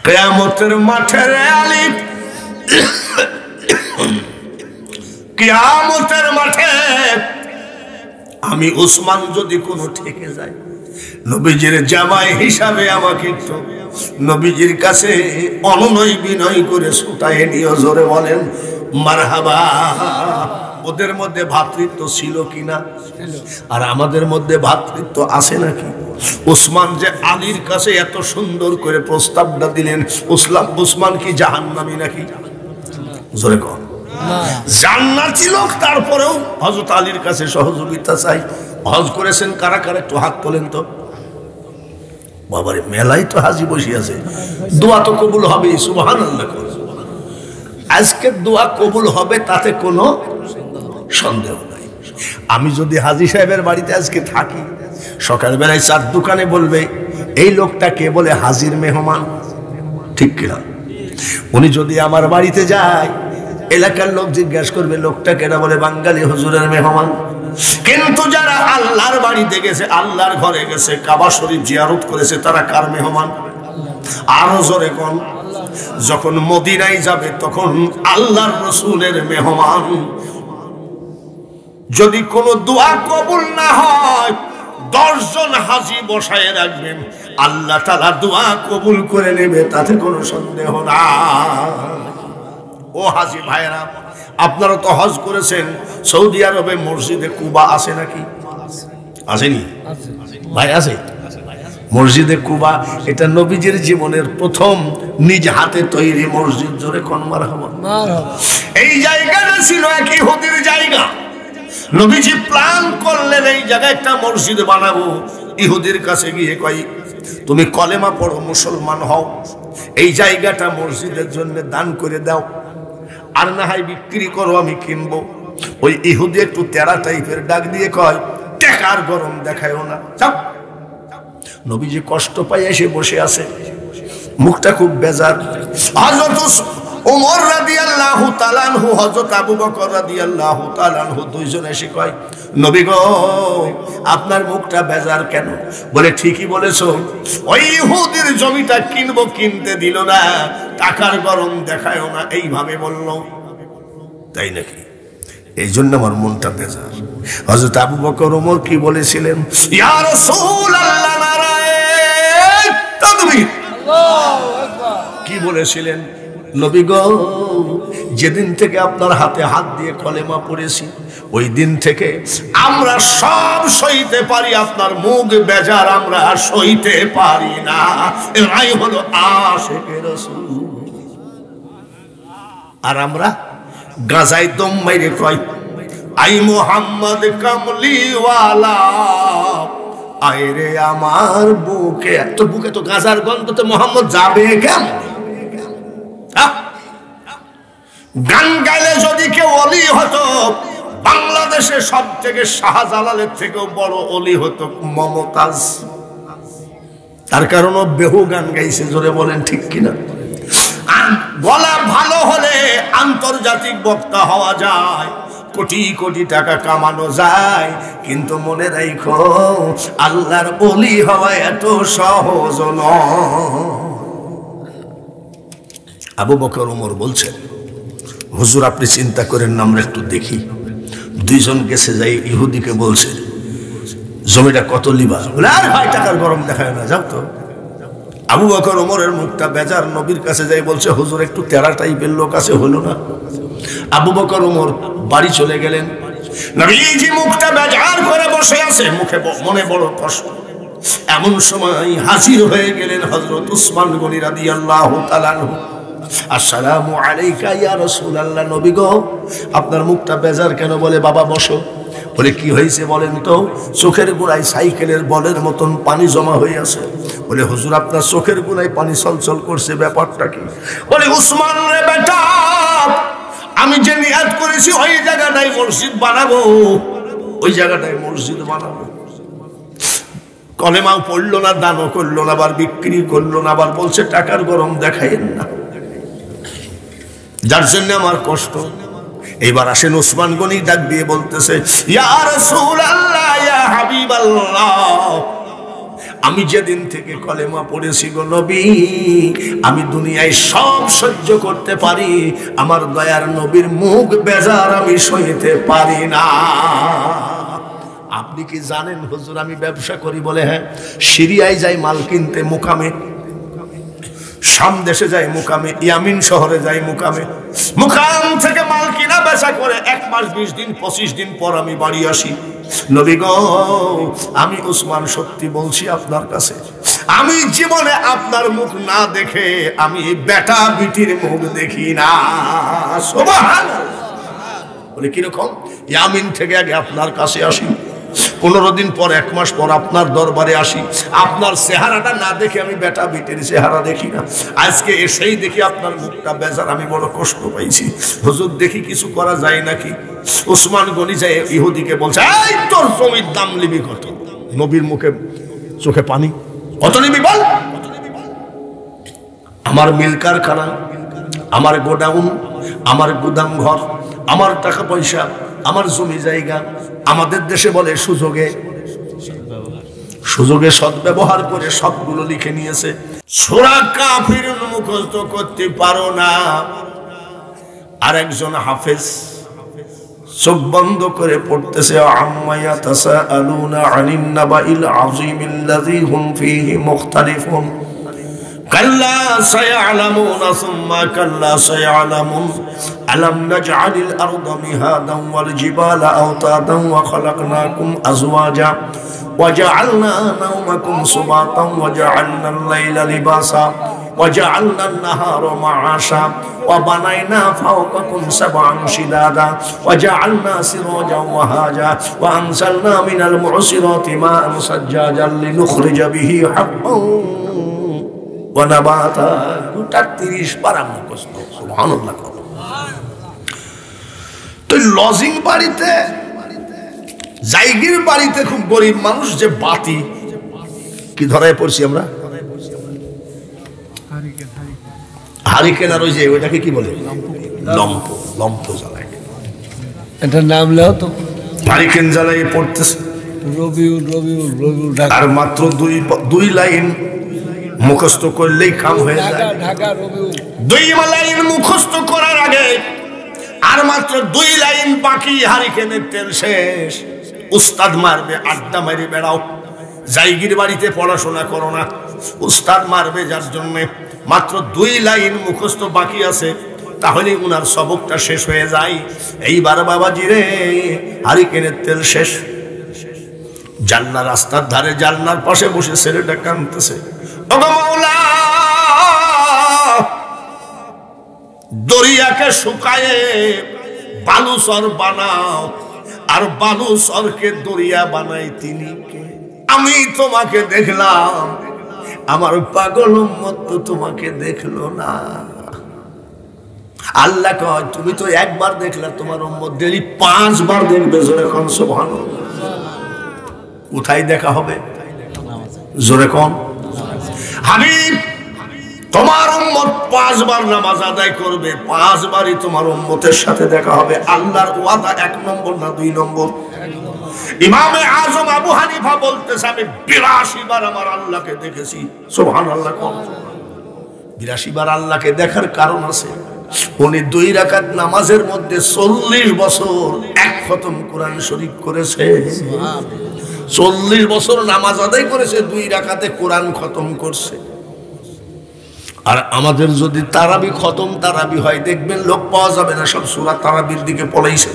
কিয়ামতের মাঠে রে আলী, কিয়ামতের মাঠে আমি উসমান যদি কোনো ঠেকে যাই, নবীজির জামাই হিসাবে আমাকে একটু নবীজির কাছে অনুনয় বিনয় করে ছুটায় নিয়ে জোরে বলেন মারহাবা। ওদের মধ্যে ভ্রাতৃত্ব ছিল কিনা? আর আমাদের মধ্যে ভ্রাতৃত্ব আছে নাকি? উসমান যে আলীর কাছে এত সুন্দর করে প্রস্তাবটা দিলেন, উসমান কি জাহান্নামী নাকি? জোরে কর। জান্নাতি লোক, তারপরেও হযরত আলীর কাছে সহযোগিতা চাই। হজ করেছেন কারা কারা একটু হাত তোলেন তো। বাবারে মেলায় তো হাজি বসে আছে, দোয়া তো কবুল হবে, সুবহানাল্লাহ। আজকে দোয়া কবুল হবে তাতে কোনো সন্দেহ নাই। আমি যদি হাজি সাহেবের বাড়িতে আজকে থাকি, সকালবেলায় চার দোকানে বলবে এই লোকটা কে, বলে হাজির মেহমান, ঠিক কিনা? উনি যদি আমার বাড়িতে যায়, এলাকার লোক জিজ্ঞাসা করবে লোকটা কেনা, বলে বাঙালি হুজুরের মেহমান। কিন্তু যারা আল্লাহর বাড়িতে গেছে, আল্লাহর ঘরে গেছে, কাবা শরীফ জিয়ারত করেছে, তারা কার মেহমান? আরো জোরে কোন? যখন মদিনায় যাবে তখন আল্লাহর রাসূলের মেহমান। যদি কোনো দোয়া কবুল না হয়, 10 জন হাজি বসায় রাখবেন, আল্লাহ তাআলা দোয়া কবুল করে নেবে, তাতে কোনো সন্দেহ না। ও হাজি ভাইরা, আপনারা তো হজ করেছেন, সৌদি আরবে মসজিদে কুবা আছে নাকি? আসেনি ভাই? আছে। মসজিদে কুবা এটা নবীজির জীবনের প্রথম নিজ হাতে তৈরি মসজিদ। জোরে কোন মারহাবা। এই জায়গাটা ছিল এক ইহুদির জায়গা। নবীজি প্ল্যান করলেন এই জায়গায় একটা মসজিদ বানাবো। ইহুদির কাছে গিয়ে কই, তুমি কলেমা পড়ো, মুসলমান হও, এই জায়গাটা মসজিদের জন্য দান করে দাও, আর না হয় বিক্রি করো, আমি কিনবো। ওই ইহুদি একটু তেরা টাইপের ডাক দিয়ে কয়, টাকার গরম দেখায়ও না। নবীজি কষ্ট পাই এসে বসে আছে, মুখটা খুব বেজার। হযরত ওমর রাদিয়াল্লাহু তাআলা আনহু, হযরত আবু বকর রাদিয়াল্লাহু তাআলা আনহু দুইজন এসে কয়, নবী গো, আপনার মুখটা বেজার কেন? বলে ঠিকই বলেছো, ওই ইহুদির জমিটা কিনবো, কিনতে দিল না, টাকার গরম দেখায়ও না, এইভাবে বলল। তাই নাকি? এই জন্য আমার মনটা বেজার। হযরত আবু বকর ওমর কি বলেছিলেন? ইয়া রাসূলুল্লাহ, নারায়ে তাকবীর, আল্লাহু আকবার। কি বলেছিলেন? নবী গো, যেদিন থেকে আপনার হাতে হাত দিয়ে কলেমা পড়েছি, ওই দিন থেকে আমরা সব সইতে পারি, আপনার মুখ বেজার আমরা সইতে পারি না। এরাই হলো আশিকে রাসূল। আর আমরা গাজায় দম মাইরে কয়, আই মুহাম্মদ কামলিওয়ালা, আয় রে আমার বুকে। এত বুকে তো গাজার গন্ধ, তো মোহাম্মদ যাবে কেমন? গান গাইলে যদি কেউ অলি হতো, বাংলাদেশে সব থেকে শাহজালালের থেকেও বড় অলি হতো মমতাজ। তার কারণ বেহু গান গাইছে। জোরে বলেন ঠিক কিনা? গলা ভালো হলে আন্তর্জাতিক বক্তা হওয়া যায়, কোটি কোটি টাকা কামানো যায়, কিন্তু মনে রাখো আল্লাহর ওলি হওয়া এত সহজ নয়। আবু বকর ওমর বলছেন, হুজুর আপনি চিন্তা করেন না, আমরা একটু দেখি। দুইজন গেছে, যাই ইহুদিকে বলছে, জমিটা কত লিবা? বলে আর ভাই টাকার গরম দেখায় না, যাও তো। আবু বকর ওমরের মুখটা বেজার, নবীর কাছে যাই বলছে, হুজুর একটু তেরা টাইপের লোক আছে, হলো না। আবু বকর ওমর বাড়ি চলে গেলেন। নবীজি মুখটা বেজার করে বসে আছে, মুখে মনে বড় কষ্ট। এমন সময় হাজির হয়ে গেলেন হযরত উসমান গনি রাদিয়াল্লাহু তাআলা আনহু। আসসালামু আলাইকা ইয়া রাসূলুল্লাহ। নবী গো, আপনার মুখটা বেজার কেন? বলে বাবা বসো। বলে কি হয়েছে বলেন তো? চোখের গোড়ায় সাইকেলের বলের মতন পানি জমা হয়ে আছে। বলে হুজুর আপনার চোখের গোড়ায় পানি চলচল করছে, ব্যাপারটা কি? বলে উসমান রে বেটা, আমি যে নিয়াত করেছি ওই জায়গাটায় মসজিদ বানাবো, ওই জায়গাটায় মসজিদ বানাবো। কলেমাও পড়লো না, দানও করলো না, আবার বিক্রি করলো না, আবার বলছে টাকার গরম দেখাইন না, যার জন্য আমার কষ্ট। এইবার আসেন উসমান গনি ডাক দিয়ে বলতেছে, ইয়া রাসূলুল্লাহ, ইয়া হাবিবাল্লাহ, আমি যেদিন থেকে কলেমা পড়েছি গো নবী, আমি দুনিয়ায় সব সহ্য করতে পারি, আমার দয়ার নবীর মুখ বেজার আমি সইতে পারি না। আপনি কি জানেন হুজুর আমি ব্যবসা করি? বলে হ্যাঁ। সিরিয়ায় যাই মাল কিনতে মুকামে, শাম দেশে যাই মুকামে, ইয়ামিন শহরে যাই মুকামে, মুকাম থেকে মাল কিনা বেচা করে 1 মাস 20 দিন 25 দিন পর আমি বাড়ি আসি। নবী গো, আমি উসমান সত্যি বলছি আপনার কাছে, আমি জীবনে আপনার মুখ না দেখে আমি বেটা বিটির মুখ দেখি না। সুবহানাল্লাহ। বলে কিরকম? ইয়ামিন থেকে আগে আপনার কাছে আসি, 15 দিন পর 1 মাস পর আপনার দরবারে আসি, আপনার চেহারাটা না দেখে আমি বেটা বিটির চেহারা দেখি না। আজকে এসেই দেখি আপনার মুখটা বেজার, আমি বড় কষ্ট পাইছি। হুজুর দেখি কিছু করা যায় নাকি? উসমান গনি যায় ইহুদিকে বলছে, এই তোর জমির দাম নিবি কত? নবীর মুখে চোখে পানি, কত নিবি বল? আমার মিল কারখানা, আমার গোডাউন, আমার গুদাম ঘর, আমার টাকা পয়সা, আমার জমি জায়গা, আমাদের দেশে বলে সুযোগে সদ্ব্যবহার করে সবগুলো লিখে নিয়েছে। সূরা কাফিরুন মুখস্থ করতে পারো না, আর একজন হাফেজ চোখ বন্ধ করে পড়তেছে, আম্মা ইয়াতাসাআলুনা আনিন নাবাইল আযীমিল্লাযী হুম ফীহি মুখতালিফুন কাল্লা সায়ালামুনা সুম্মা কাল্লা সায়ালামুন আলাম নাজআলিল আরদা মিহাদান ওয়াল জিবালা আওতাদান ওয়া খালাকনাকুম আজওয়াজা ওয়া জাআলনা নাওমাকুম সুবাতান ওয়া জাআলনাল লাইলা লিবাসা ওয়া জাআলনান নাহারা মাআশা ওয়া বানাইনা ফাওকাকুম সাবআন শিদাদা ওয়া জাআলনা সিরাজান ওয়া হাজা ওয়া আনসালনা মিনাল মু'সিরাতি মা'আন সাজ্জাজান লিনুখরিজা বিহি হাব্বান ওয়া নাবাতা। 30 পারা মুখস্থ। সুবহানাল্লাহ। তো লজিং বাড়িতে, জায়গির বাড়িতে খুব গরিব মানুষ, যে বাতি কি ধরায় পড়ছি আমরা, হারিকেন, আর ওই যে ওইটাকে কি বলে, লম্প, লম্প জ্বালায়, এটার নাম লেও তো হারিকেন জ্বালায় পড়তেছে। আর মাত্র দুই লাইন মুখস্থ করলেই কাম হয়ে যায়। 2 লাইন মুখস্থ করার আগে আর মাত্র 2 লাইন বাকি, হারিকেনের তেল শেষ। উস্তাদ মারবে, আড্ডা মারি বেড়াও, জায়গির বাড়িতে পড়াশোনা করো না, উস্তাদ মারবে যার জন্য মাত্র 2 লাইন মুখস্থ বাকি আছে, তাহলে উনার সবকটা শেষ হয়ে যায়। এইবার বাবাজি রে, হারিকেনের তেল শেষ। জানলা, রাস্তার ধারে জানলার পাশে বসে ছেলেটা কাঁদতেছে, ওগো মাওলা, দরিয়াকে শুকায়ে বালুচর বানাও, আর বালুচরকে দরিয়া বানাই তিনি কে? আমি তোমাকে দেখলাম, আমার পাগল উম্মত তো তোমাকে দেখলো না। আল্লাহ কয়, তুমি তো একবার দেখলা, তোমার উম্মত ডেলি 5 বার দেখবে। জোরে কোন সুবহানাল্লাহ। কোথায় দেখা হবে? জোরে কোন। হাবিব, তোমার উম্মত 5 বার নামাজ আদায় করবে, 5 বারই তোমার উম্মতের সাথে দেখা হবে। আল্লাহর ওয়াদা 1 নম্বর না 2 নম্বর? ইমামে আজম আবু হানিফা বলতেছে, আমি 82 বার আমার আল্লাহকে দেখেছি। সুবহানাল্লাহ। 82 বার আল্লাহকে দেখার কারণ আছে, উনি 2 রাকাত নামাজের মধ্যে 40 বছর 1 খতম কোরআন শরীফ করেছে। 40 বছর নামাজ আদায় করেছে, 2 রাকাতে কোরআন খতম করছে। আর আমাদের যদি তারাবি খতম তারাবি হয়, দেখবেন লোক পাওয়া যাবে না, সব সূরা তারাবির দিকে পলাইছে।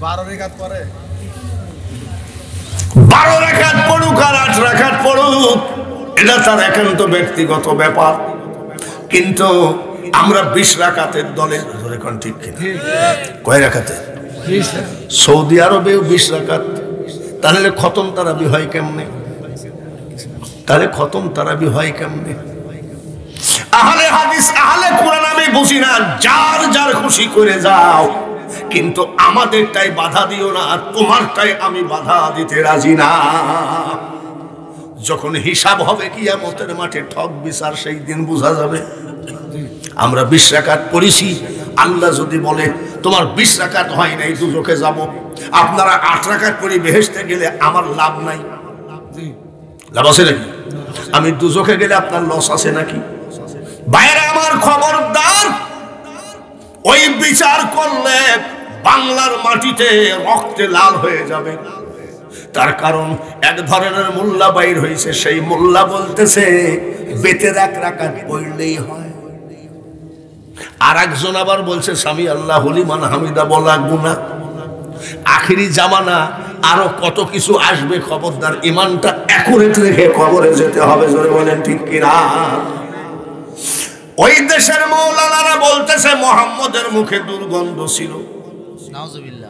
12 রাকাত পড়ে, 12 রাকাত পড়ুক আর 8 রাকাত পড়ুক, এটা তার একান্ত ব্যক্তিগত ব্যাপার। কিন্তু আমরা 20 রাকাতের দলে, ধরে কোন ঠিক কিনা? কয় রাকাতে? সৌদি আরবেও 20 রাকাত, তাহলে খতম তারাবি হয় কেমনে? আহলে হাদিস, আহলে কোরআন আমি বুঝি না, যার যার খুশি করে যাও, কিন্তু আমাদেরটাই বাধা দিও না, তোমারটাই আমি বাধা দিতে রাজি না। যখন হিসাব হবে কিয়ামতের মাঠে, ঠক বিচার, সেই দিন বোঝা যাবে। আমরা 20 রাকাত পড়েছি, আল্লাহ যদি বলে তোমার 20 রাকাত হয় নাই দুজকে যাব, আপনারা 8 রাকাত করে বেহেশতে গেলে আমার লাভ নাই? লাভ আছে নাকি? আমি দুজকে গেলে আপনার লস আছে নাকি? বাইরে আমার খবরদার, ওই বিচার করলে বাংলার মাটিতে রক্তে লাল হয়ে যাবে। তার কারণ এক ধরনের মোল্লা বাইর হয়েছে, সেই মোল্লা বলতেছে বেতের 1 রাকাত পড়লেই হয়। আর একজন আবার বলছে সামি আল্লাহ লিমান হামিদা বলা গুনাহ। আখিরি জামানা আরো কত কিছু আসবে, খবরদার ইমানটা একুরেট রেখে কবরে যেতে হবে। জোরে বলেন ঠিক কিনা? ওই দেশের মৌলানারা বলতেছে মুহাম্মদের মুখে দুর্গন্ধ ছিল। নাউজুবিল্লাহ।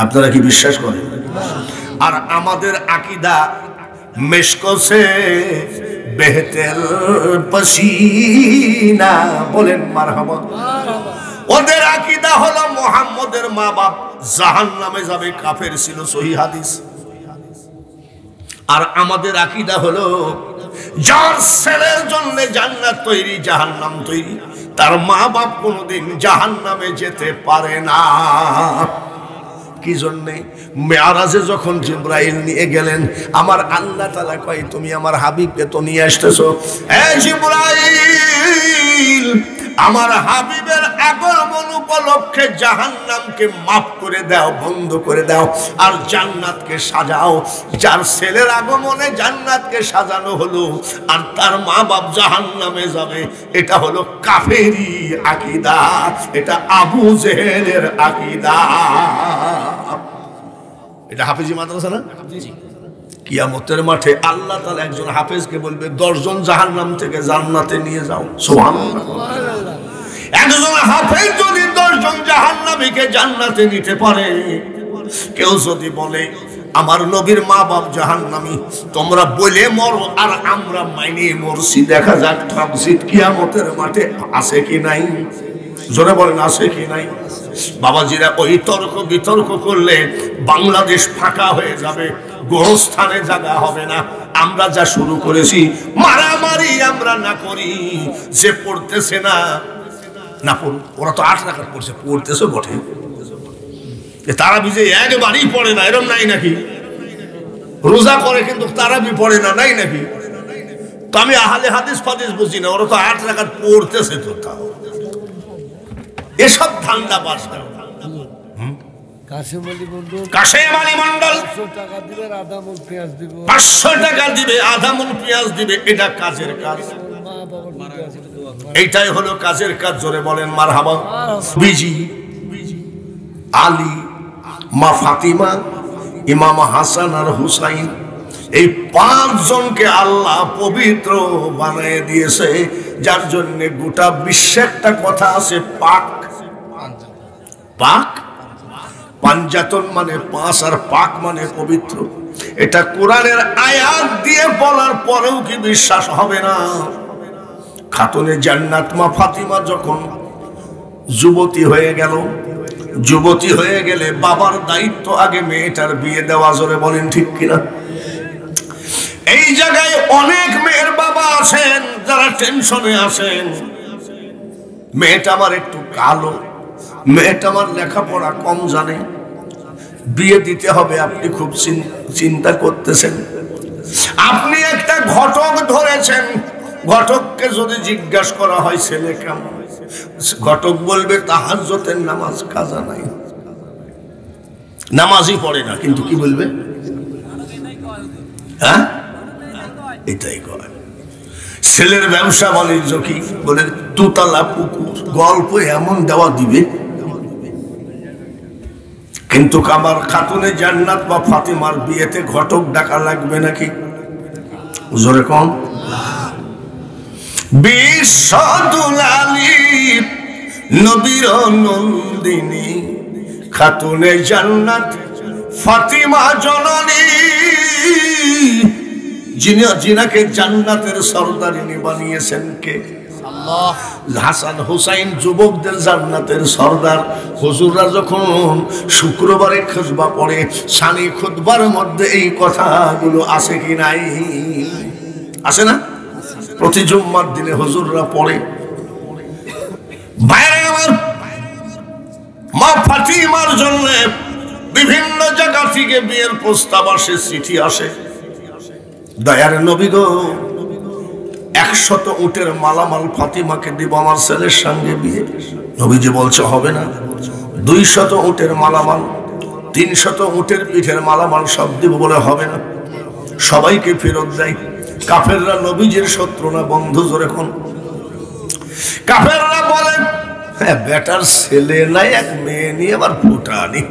আপনারা কি বিশ্বাস করেন? আর আমাদের আকীদা মেশকসে বেহতের পসিনা, বলেন মারহাবা। ওদের আকীদা হলো মুহাম্মদের মা বাপ জাহান্নামে যাবে, কাফের ছিল, সহিহ হাদিস। আর আমাদের আকীদা হলো যার ছেলের জন্য জান্নাত তৈরি জাহান্নাম তৈরি, তার মা বাপ কোনোদিন জাহান্নামে যেতে পারে না। কি জন্যে? মেরাজে যখন জিবরাইল নিয়ে গেলেন, আমার আল্লাহ তাআলা কয় তুমি আমার হাবিবকে তো নিয়ে আসতেছো, এই জিবরাইল আমার হাবিবের আগমন উপলক্ষে জাহান্নামকে মাফ করে দাও, বন্ধ করে দাও, আর জান্নাতকে সাজাও। যার ছেলের আগমনে জান্নাতকে সাজানো হলো আর তার মা বাপ জাহান্নামে যাবে, এটা হলো কাফেরি আকীদা, এটা আবু জেহেলের আকীদা। এটা হাফেজি মাদ্রাসা না? কিয়ামতের মাঠে আল্লাহ তাআলা একজন হাফেজকে বলবে 10 জন জাহান্নাম থেকে জান্নাতে নিয়ে যাও। সুবহানাল্লাহ। একজন হাফেজ যদি 10 জন জাহান্নামীকে জান্নাতে নিতে পারে, কেউ যদি বলে আমার নবীর মা বাপ জাহান্নামী, তোমরা বলে মরো আর আমরা মাইনে মরছি, দেখা যাক তাফসীর কিয়ামতের মাঠে আছে কি নাই। জোরে বলেন আছে কি নাই? বাবাজিরা, ওই তর্ক বিতর্ক করলে বাংলাদেশ ফাঁকা হয়ে যাবে, গোরস্থানে জায়গা হবে না। আমরা যা শুরু করেছি মারামারি আমরা না করি, যে পড়তেছে না না পড়ুন, ওরা তো 8 রাকাত পড়ছে, পড়তেছে বটে, তারাবি যে একবারই পড়ে না এরকম নাই নাকি? রোজা করে কিন্তু তারাবি পড়ে না, নাই নাকি? তো আমি আহলে হাদিস ফাদিস বুঝি না, ওরা তো 8 রাকাত পড়তেছে। তো তাও এসব ধান্দা বাস না। কাশেম আলী মন্ডল 500 টাকা দিবে, আধা মণ পেঁয়াজ দিবে, এটা কাজের কাজ, এইটাই হলো কাজের কাজ। জোরে বলেন মারহাবা। বিজি আলী, মা ফাতিমা, ইমাম হাসান আর হুসাইন, এই 5 জনকে আল্লাহ পবিত্র বানিয়ে দিয়েছে, যার জন্য গোটা বিশ্বে একটা কথা আছে পাক। পাক পাঞ্জাতন মানে 5 আর পাক মানে পবিত্র। এটা কোরআনের আয়াত দিয়ে বলার পরেও কি বিশ্বাস হবে না? খাতুনে জান্নাত মা ফাতিমা যখন যুবতী হয়ে গেল, যুবতী হয়ে গেলে বাবার দায়িত্ব আগে মেয়েটার বিয়ে দেওয়া। জোরে বলেন ঠিক কিনা? এই জায়গায় অনেক মেয়ের বাবা আছেন যারা টেনশনে আছেন, মেয়েটা আমার একটু কালো, মেয়েটা আমার লেখাপড়া কম জানে, বিয়ে দিতে হবে, আপনি খুব চিন্তা করতেছেন। আপনি একটা ঘটক ধরেছেন, ঘটককে যদি জিজ্ঞাসা করা হয় ছেলে কেমন, ঘটক বলবে তাহাজ্জুদের নামাজ কাজা নাই, নামাজই পড়ে না, কিন্তু কি বলবে? হ্যাঁ, এটাই কয়। ছেলের ব্যবসা বাণিজ্য কি বলে? 2 তলা পুকুর, গল্প এমন দেওয়া দিবে। কিন্তু আমার খাতুনে জান্নাত বা ফাতিমার বিয়েতে ঘটক ডাকা লাগবে নাকি? জোরে কম। বিশ্বদুলালী নবীর নন্দিনী খাতুনে জান্নাত ফাতিমা জননী, যিনাকে জান্নাতের সর্দারিনী বানিয়েছেন কে? আল্লাহ। হাসান হুসাইন যুবকদের জান্নাতের সর্দার। হুজুররা যখন শুক্রবারে খুতবা পড়ে, সানি খুতবার মধ্যে এই কথাগুলো আছে কি নাই? আছে না? প্রতি জুম্মার দিনে হুজুররা পড়ে। বাইরে আমার ফাতিমার জন্য বিভিন্ন জায়গা থেকে বিয়ের প্রস্তাব আসে, চিঠি আসে। দয়ার নবী গো, 100 উটের মালামাল ফাতিমাকে দিব আমার ছেলের সঙ্গে বিয়ে। নবীজি বলছে হবে না। 200 উটের মালামাল, 300 উটের পিঠের মালামাল সব দিব বলে হবে না, সবাইকে ফেরত দেয়। কাফেররা নবীজির শত্রু না বন্ধু? জোরে কোন কাফেররা বলে হ্যাঁ বেটার ছেলে নাই, এক মেয়ে নিয়ে আবার ফুটানি।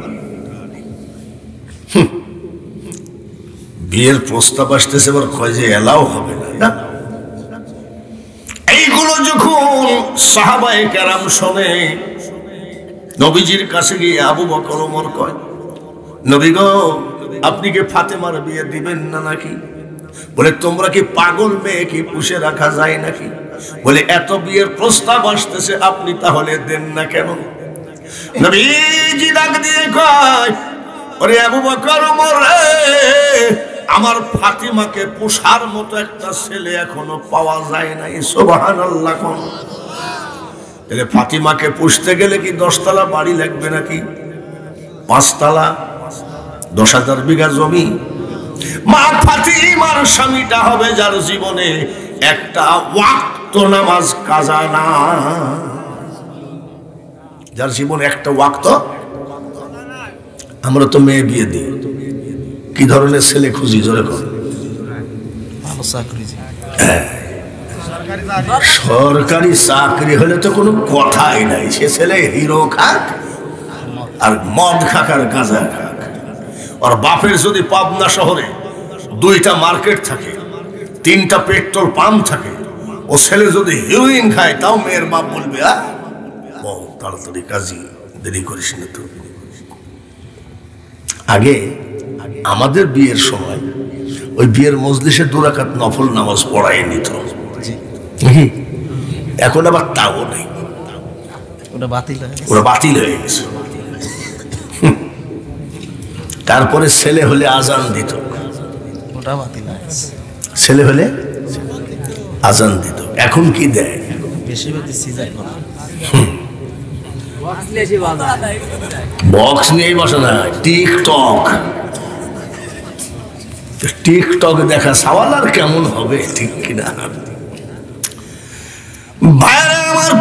বিয়ের প্রস্তাব আসতেছে, এবার কয় যে এলাও হবে না। এইগুলো যখন সাহাবায়ে কেরাম শোনে, নবীজির কাছে গিয়ে আবু বকর ওমর কয়, নবী গো আপনি কি ফাতেমার বিয়ে দিবেন না নাকি? বলে তোমরা কি পাগল, মেয়ে কি পুষে রাখা যায় নাকি? বলে এত বিয়ের প্রস্তাব আসতেছে, আপনি তাহলে দেন না কেন? নবীজি ডাক দিয়ে কয়, ওরে আবু বকর ওমর রে, আমার ফাতিমাকে পোষার মতো একটা ছেলে এখনো পাওয়া যায় নাই। সুবহানাল্লাহ। কোন তাহলে ফাতিমাকে পুষতে গেলে কি 10 তলা বাড়ি লাগবে নাকি? 5 তলা, 10,000 বিঘা জমি? মা ফাতিমার স্বামীটা হবে যার জীবনে একটা ওয়াক্ত নামাজ কাজা না, যার জীবনে একটা ওয়াক্ত। আমরা তো মেয়ে বিয়ে দিই, কি ধরনের ছেলে খুঁজি? জোরে কর। সরকারি চাকরি হলে তো কোনো কথাই নাই, সে ছেলে হিরো খাক আর মদ খাক আর গাঁজা খাক। আর বাপের যদি পাবনা শহরে 2টা মার্কেট থাকে, 3টা পেট্রোল পাম্প থাকে, ও ছেলে যদি হিরোইন খায়, তাও মেয়ের বাপ বলবে তাড়াতাড়ি কাজী, দেরি করিস না। তো আগে আমাদের বিয়ের সময় ওই বিয়ের মজলিসে 2 রাকাত নফল নামাজ পড়াই নিত। এখন আবার তাও নেই, ওরা বাতিল হয়ে গেছে। তারপরে ছেলে হলে আজান দিত, ছেলে হলে আজান দিত। এখন কি দেয়? বক্স নিয়ে বসে না, টিকটক দেখা সওয়াল আর কেমন হবে, ঠিক কিনা? ভাইরা আমার,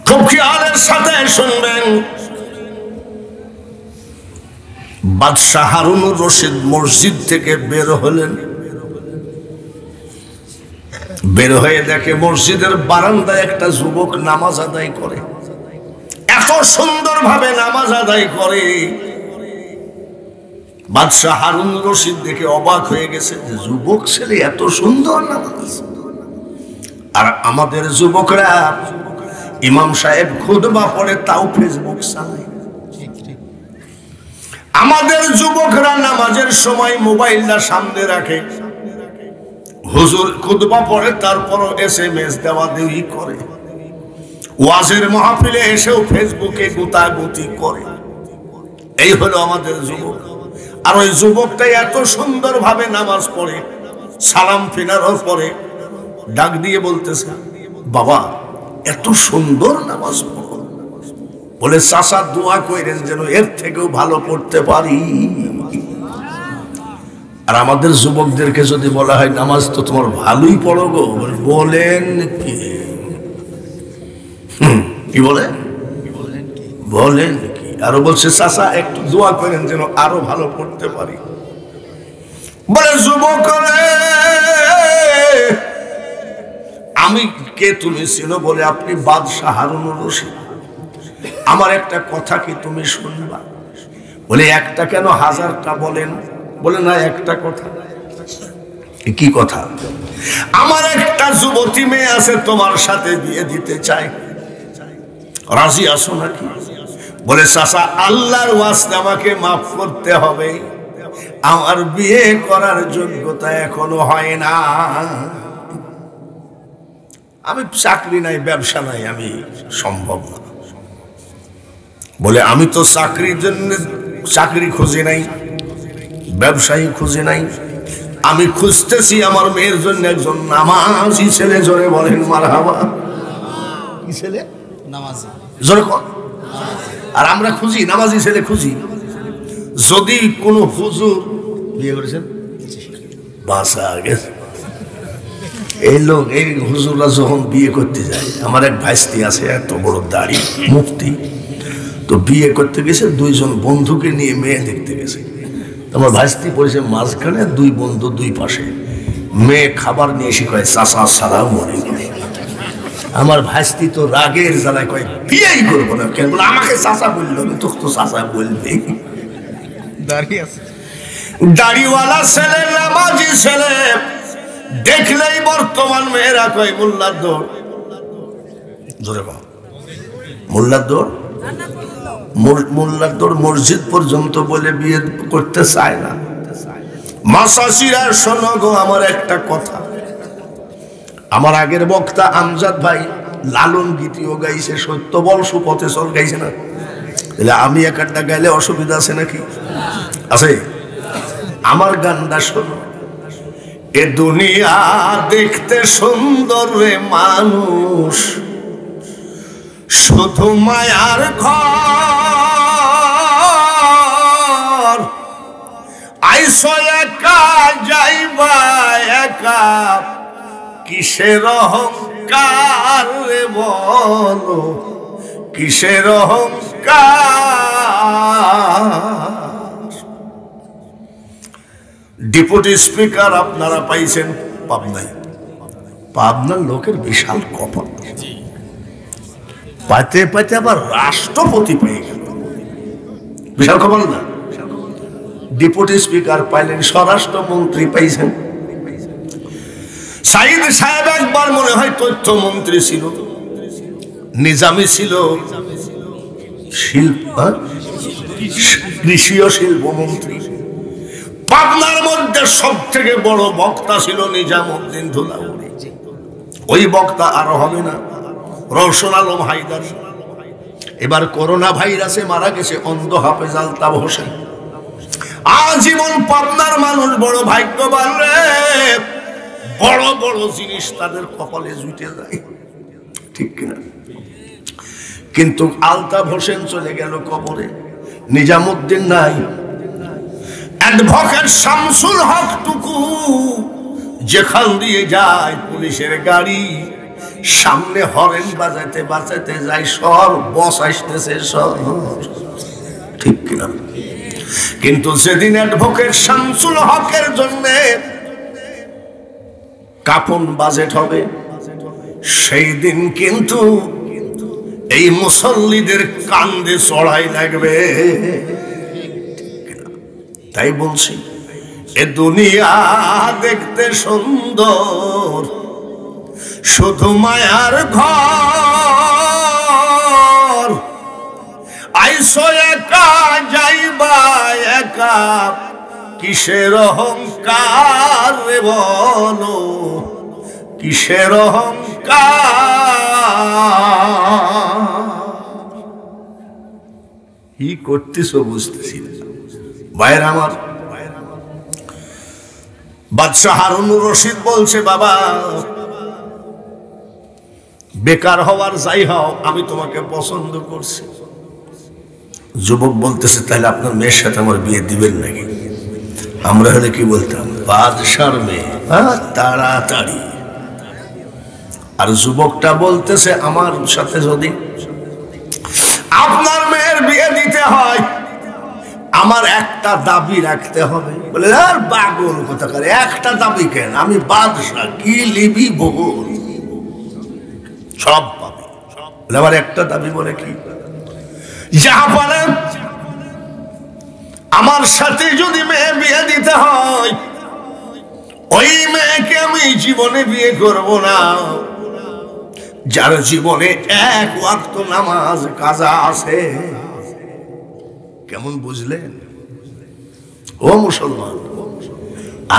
খুব খেয়ালের সাথে শুনবেন। বাদশাহ হারুনুর রশিদ মসজিদ থেকে বের হলেন। বের হয়ে দেখে মসজিদের বারান্দায় একটা যুবক নামাজ আদায় করে। এত সুন্দরভাবে নামাজ আদায় করে, বাদশাহ হারুনুর রশিদ দেখে অবাক হয়ে গেছে যে যুবক ছেলে এত সুন্দর নামাজ। আর আমাদের যুবকরা ইমাম সাহেব খুতবা পড়ে তাও ফেসবুক চালায়। আমাদের যুবকরা নামাজের সময় মোবাইলটা সামনে রাখে, হুজুর খুতবা পড়ে তারপরও SMS দেওয়া দেওয়ি করে, ওয়াজের মাহফিলে এসেও ফেসবুকে গুতাগুতি করে। এই হলো আমাদের যুবক। আর ওই যুবকটাই এত সুন্দরভাবে নামাজ পড়ে, সালাম ফিরানোর পরে ডাক দিয়ে বলতেছে, বাবা এত সুন্দর নামাজ পড়ো। বলে চাচা দোয়া কইরেন যেন এর থেকেও ভালো পড়তে পারি। আর আমাদের যুবকদেরকে যদি বলা হয় নামাজ তো তোমার ভালোই পড়ো গো, বলেন কি? কি বলে? বলেন কি? আরো বলছে চাচা একটু দোয়া করেন যেন আরো ভালো পড়তে পারি। বলে যুবক রে, আমি কে তুমি চিনো? বলে আপনি বাদশাহ হারুনুর রশিদ। আমার একটা কথা কি তুমি শুনবা? বলে একটা কেন, 1000টা বলেন। বলে না, একটা কথা। কি কথা? আমার একটা যুবতী মেয়ে আছে, তোমার সাথে বিয়ে দিতে চাই, রাজি আছো নাকি? বলে চাচা আল্লাহর ওয়াস্তে আমাকে মাফ করতে হবে, আমার বিয়ে করার যোগ্যতা এখনো হয় না। আমি চাকরি নাই, ব্যবসা নাই, আমি সম্ভব না। বলে আমি তো চাকরির জন্য চাকরি খুঁজি নাই, ব্যবসায়ী খুঁজি নাই, আমি খুঁজতেছি আমার মেয়ের জন্য একজন নামাজি ছেলে। জোরে বলেন মারহাবা। কি ছেলে? নামাজি। জোরে কর। আর আমরা খুঁজি, নামাজি ছেলে খুঁজি। যদি কোনো হুজুর বিয়ে করেছেন বাসা গেছে, এই লোক এই হুজুররা যখন বিয়ে করতে যায়, আমার এক ভাইস্তি আছে এত বড় দাড়ি মুফতি, তো বিয়ে করতে গেছে, দুইজন বন্ধুকে নিয়ে মেয়ে দেখতে গেছে। আমার ভাইস্তি পড়েছে মাঝখানে, দুই বন্ধু দুই পাশে। মেয়ে খাবার নিয়ে এসে কয় চাচা সালাম আলাইকুম। আমার ভাইস্তি তো রাগের জ্বালায় কয় বিয়েই করবো না। কেন বলে আমাকে চাচা বললো, তো চাচা বলবে। দাড়িওয়ালা ছেলে, নামাজি ছেলে দেখলেই বর্তমান মেয়েরা কয় মোল্লার দৌড়, ধরে কয় মোল্লার দৌড়, মোল্লার দৌড় মসজিদ পর্যন্ত বলে বিয়ে করতে চায় না। মাসাসিরা শোনো গো আমার একটা কথা, আমার আগের বক্তা আমজাদ ভাই লালন গীতিও গাইছে, সত্য বল সুপথে চল গাইছে না? তাহলে আমি একটা গাইলে অসুবিধা আছে নাকি? আছে? আমার গানটা শোনো। এ দুনিয়া দেখতে সুন্দর রে মানুষ, শুধু মায়ার ঘর, আইসো একা যাইবা একা, কিসের অহংকার রে বলো, কিসের অহংকার। ডেপুটি স্পিকার আপনারা পাইছেন পাবনায়, পাবনার লোকের বিশাল কপাল, পাইতে পাইতে আবার রাষ্ট্রপতি পেয়ে গেল, বিশাল কপাল না? ডেপুটি স্পিকার পাইলেন, স্বরাষ্ট্রমন্ত্রী পাইছেন। সাইদ সাহেব একবার মনে হয় তথ্যমন্ত্রী ছিল, নিজামী ছিল, কৃষি ও শিল্পমন্ত্রী। পাবনার মধ্যে সব থেকে বড় বক্তা ছিল নিজামউদ্দিন ধুলাউড়ি। ওই বক্তা আর হবে না, রওশন আলম হায়দার। এবার করোনা ভাইরাসে মারা গেছে অন্ধ হাফেজ আলতাফ হোসেন। আজীবন পাবনার মানুষ বড় ভাগ্যবান রে, বড় বড় জিনিস তাদের কপালে জুটে যায়, ঠিক কিনা? কিন্তু আলতাফ হোসেন চলে গেল কবরে, নিজামউদ্দিন নাই। অ্যাডভোকেট শামসুল হক টুকু যেখান দিয়ে যায় পুলিশের গাড়ি, সামনে হরেন বাজাতে বাজাতে যায়, সর বস আসতেছে সর, ঠিক কিনা? কিন্তু সেদিন অ্যাডভোকেট শামসুল হকের জন্য কাপন বাজেট হবে, সেই দিন কিন্তু এই মুসল্লিদের কান্দে চড়াই লাগবে। তাই বলছি, এ দুনিয়া দেখতে সুন্দর, শুধু মায়ার ঘর, আইসো একা যাইবা একা, কিসের অহংকার রে বলো, কিসের অহংকার। কি করতেছো বুঝতেছি না ভাইয়ের আমার। বাদশাহ হারুনুর রশিদ বলছে, বাবা বেকার হওয়ার যাই হও, আমি তোমাকে পছন্দ করছি। যুবক বলতেছে, তাহলে আপনার মেয়ের সাথে আমার বিয়ে দিবেন নাকি? আমরা হলে কি বলতাম, বাদশার মেয়ে, তাড়াতাড়ি। আর যুবকটা বলতেছে, আমার সাথে যদি আপনার মেয়ের বিয়ে দিতে হয়, আমার একটা দাবি রাখতে হবে। বলে, আর পাগল কোথাকার, একটা দাবি কেন? আমি বাদশা, কি লিবি বল, সব পাবে। আমার একটা দাবি বলে কি, যা বলেন আমার সাথে যদি মেয়ে বিয়ে দিতে হয়, ওই মেয়েকে আমি জীবনে বিয়ে করব না, যার জীবনে এক ওয়াক্ত নামাজ কাজা আছে। কেমন বুঝলেন ও মুসলমান?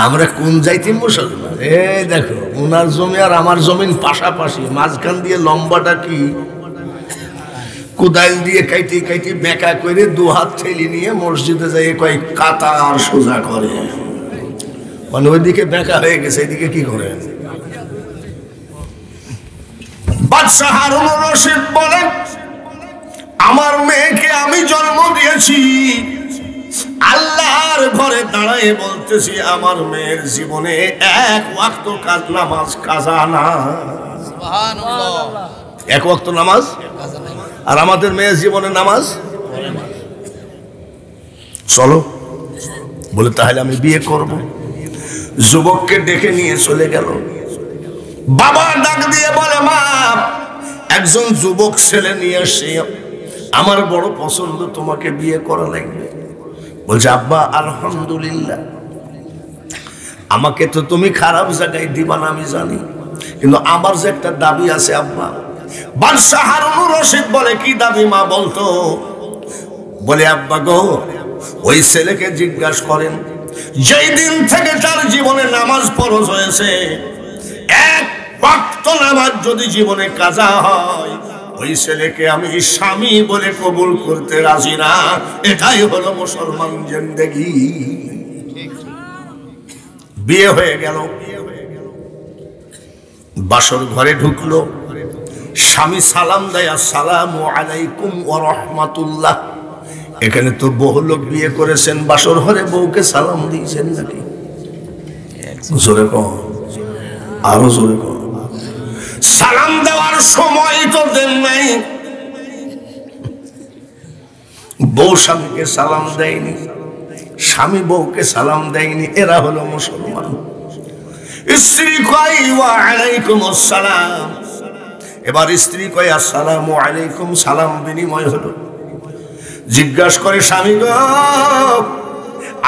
আমরা কোন জাইতে মুসলমান? এই দেখো, ওনার জমি আর আমার জমিন পাশাপাশি, মাঝখান দিয়ে লম্বাটা কি কোদাল দিয়ে কাইতে কাইতে বেঁকা করে দু হাত ঠেলি নিয়ে মসজিদে যাই কয়েক কাতার সোজা করে, মানে ওইদিকে বেঁকা হয়ে গেছে, এদিকে কি করে? বাদশাহ হারুনুর রশিদ বলেন, আমার মেয়েকে আমি জন্ম দিয়েছি, আল্লাহর ঘরে দাঁড়ায় বলতেছি আমার মেয়ের জীবনে এক ওয়াক্ত নামাজ কাজা না। এক ওয়াক্ত নামাজ, আর আমাদের মেয়ের জীবনে নামাজ। চলো বলে তাহলে আমি বিয়ে করব। যুবককে ডেকে নিয়ে চলে গেল। বাবা ডাক দিয়ে বলে মা, একজন যুবক ছেলে নিয়ে আসে, আমার বড় পছন্দ, তোমাকে বিয়ে করা লাগবে। বলছে আব্বা আলহামদুলিল্লাহ, আমাকে তো তুমি খারাপ জায়গায় দিবা না আমি জানি, কিন্তু আমার যে একটা দাবি আছে আব্বা। বাদশাহ হারুনুর রশিদ বলে কি দাবি মা বলতো? বলে আব্বা গো, ওই ছেলেকে জিজ্ঞাসা করেন যেই দিন থেকে তার জীবনে নামাজ ফরজ হয়েছে, এক ওয়াক্ত নামাজ যদি জীবনে কাজা হয়, ওই ছেলেকে আমি স্বামী বলে কবুল করতে রাজি না। এটাই হলো মুসলমান জিন্দেগি। বিয়ে হয়ে গেল, বাসর ঘরে ঢুকলো, স্বামী সালাম দেয় আসসালামু আলাইকুম ওয়া রাহমাতুল্লাহ। এখানে তো বহু লোক বিয়ে করেছেন, বাসর ঘরে বউকে সালাম দিয়েছেন নাকি? জোরে কম, আরো জোরে কম। সালাম দেওয়ার সময় তো দেন নাই, বউ স্বামীকে সালাম দেয়নি, স্বামী বউকে সালাম দেয়নি। এরা হলো মুসলমান। স্ত্রী কয় ওয়া আলাইকুম আসসালাম, এবার স্ত্রী কয় আসসালামু আলাইকুম, সালাম বিনিময় হলো। জিজ্ঞাসা করে স্বামী গো,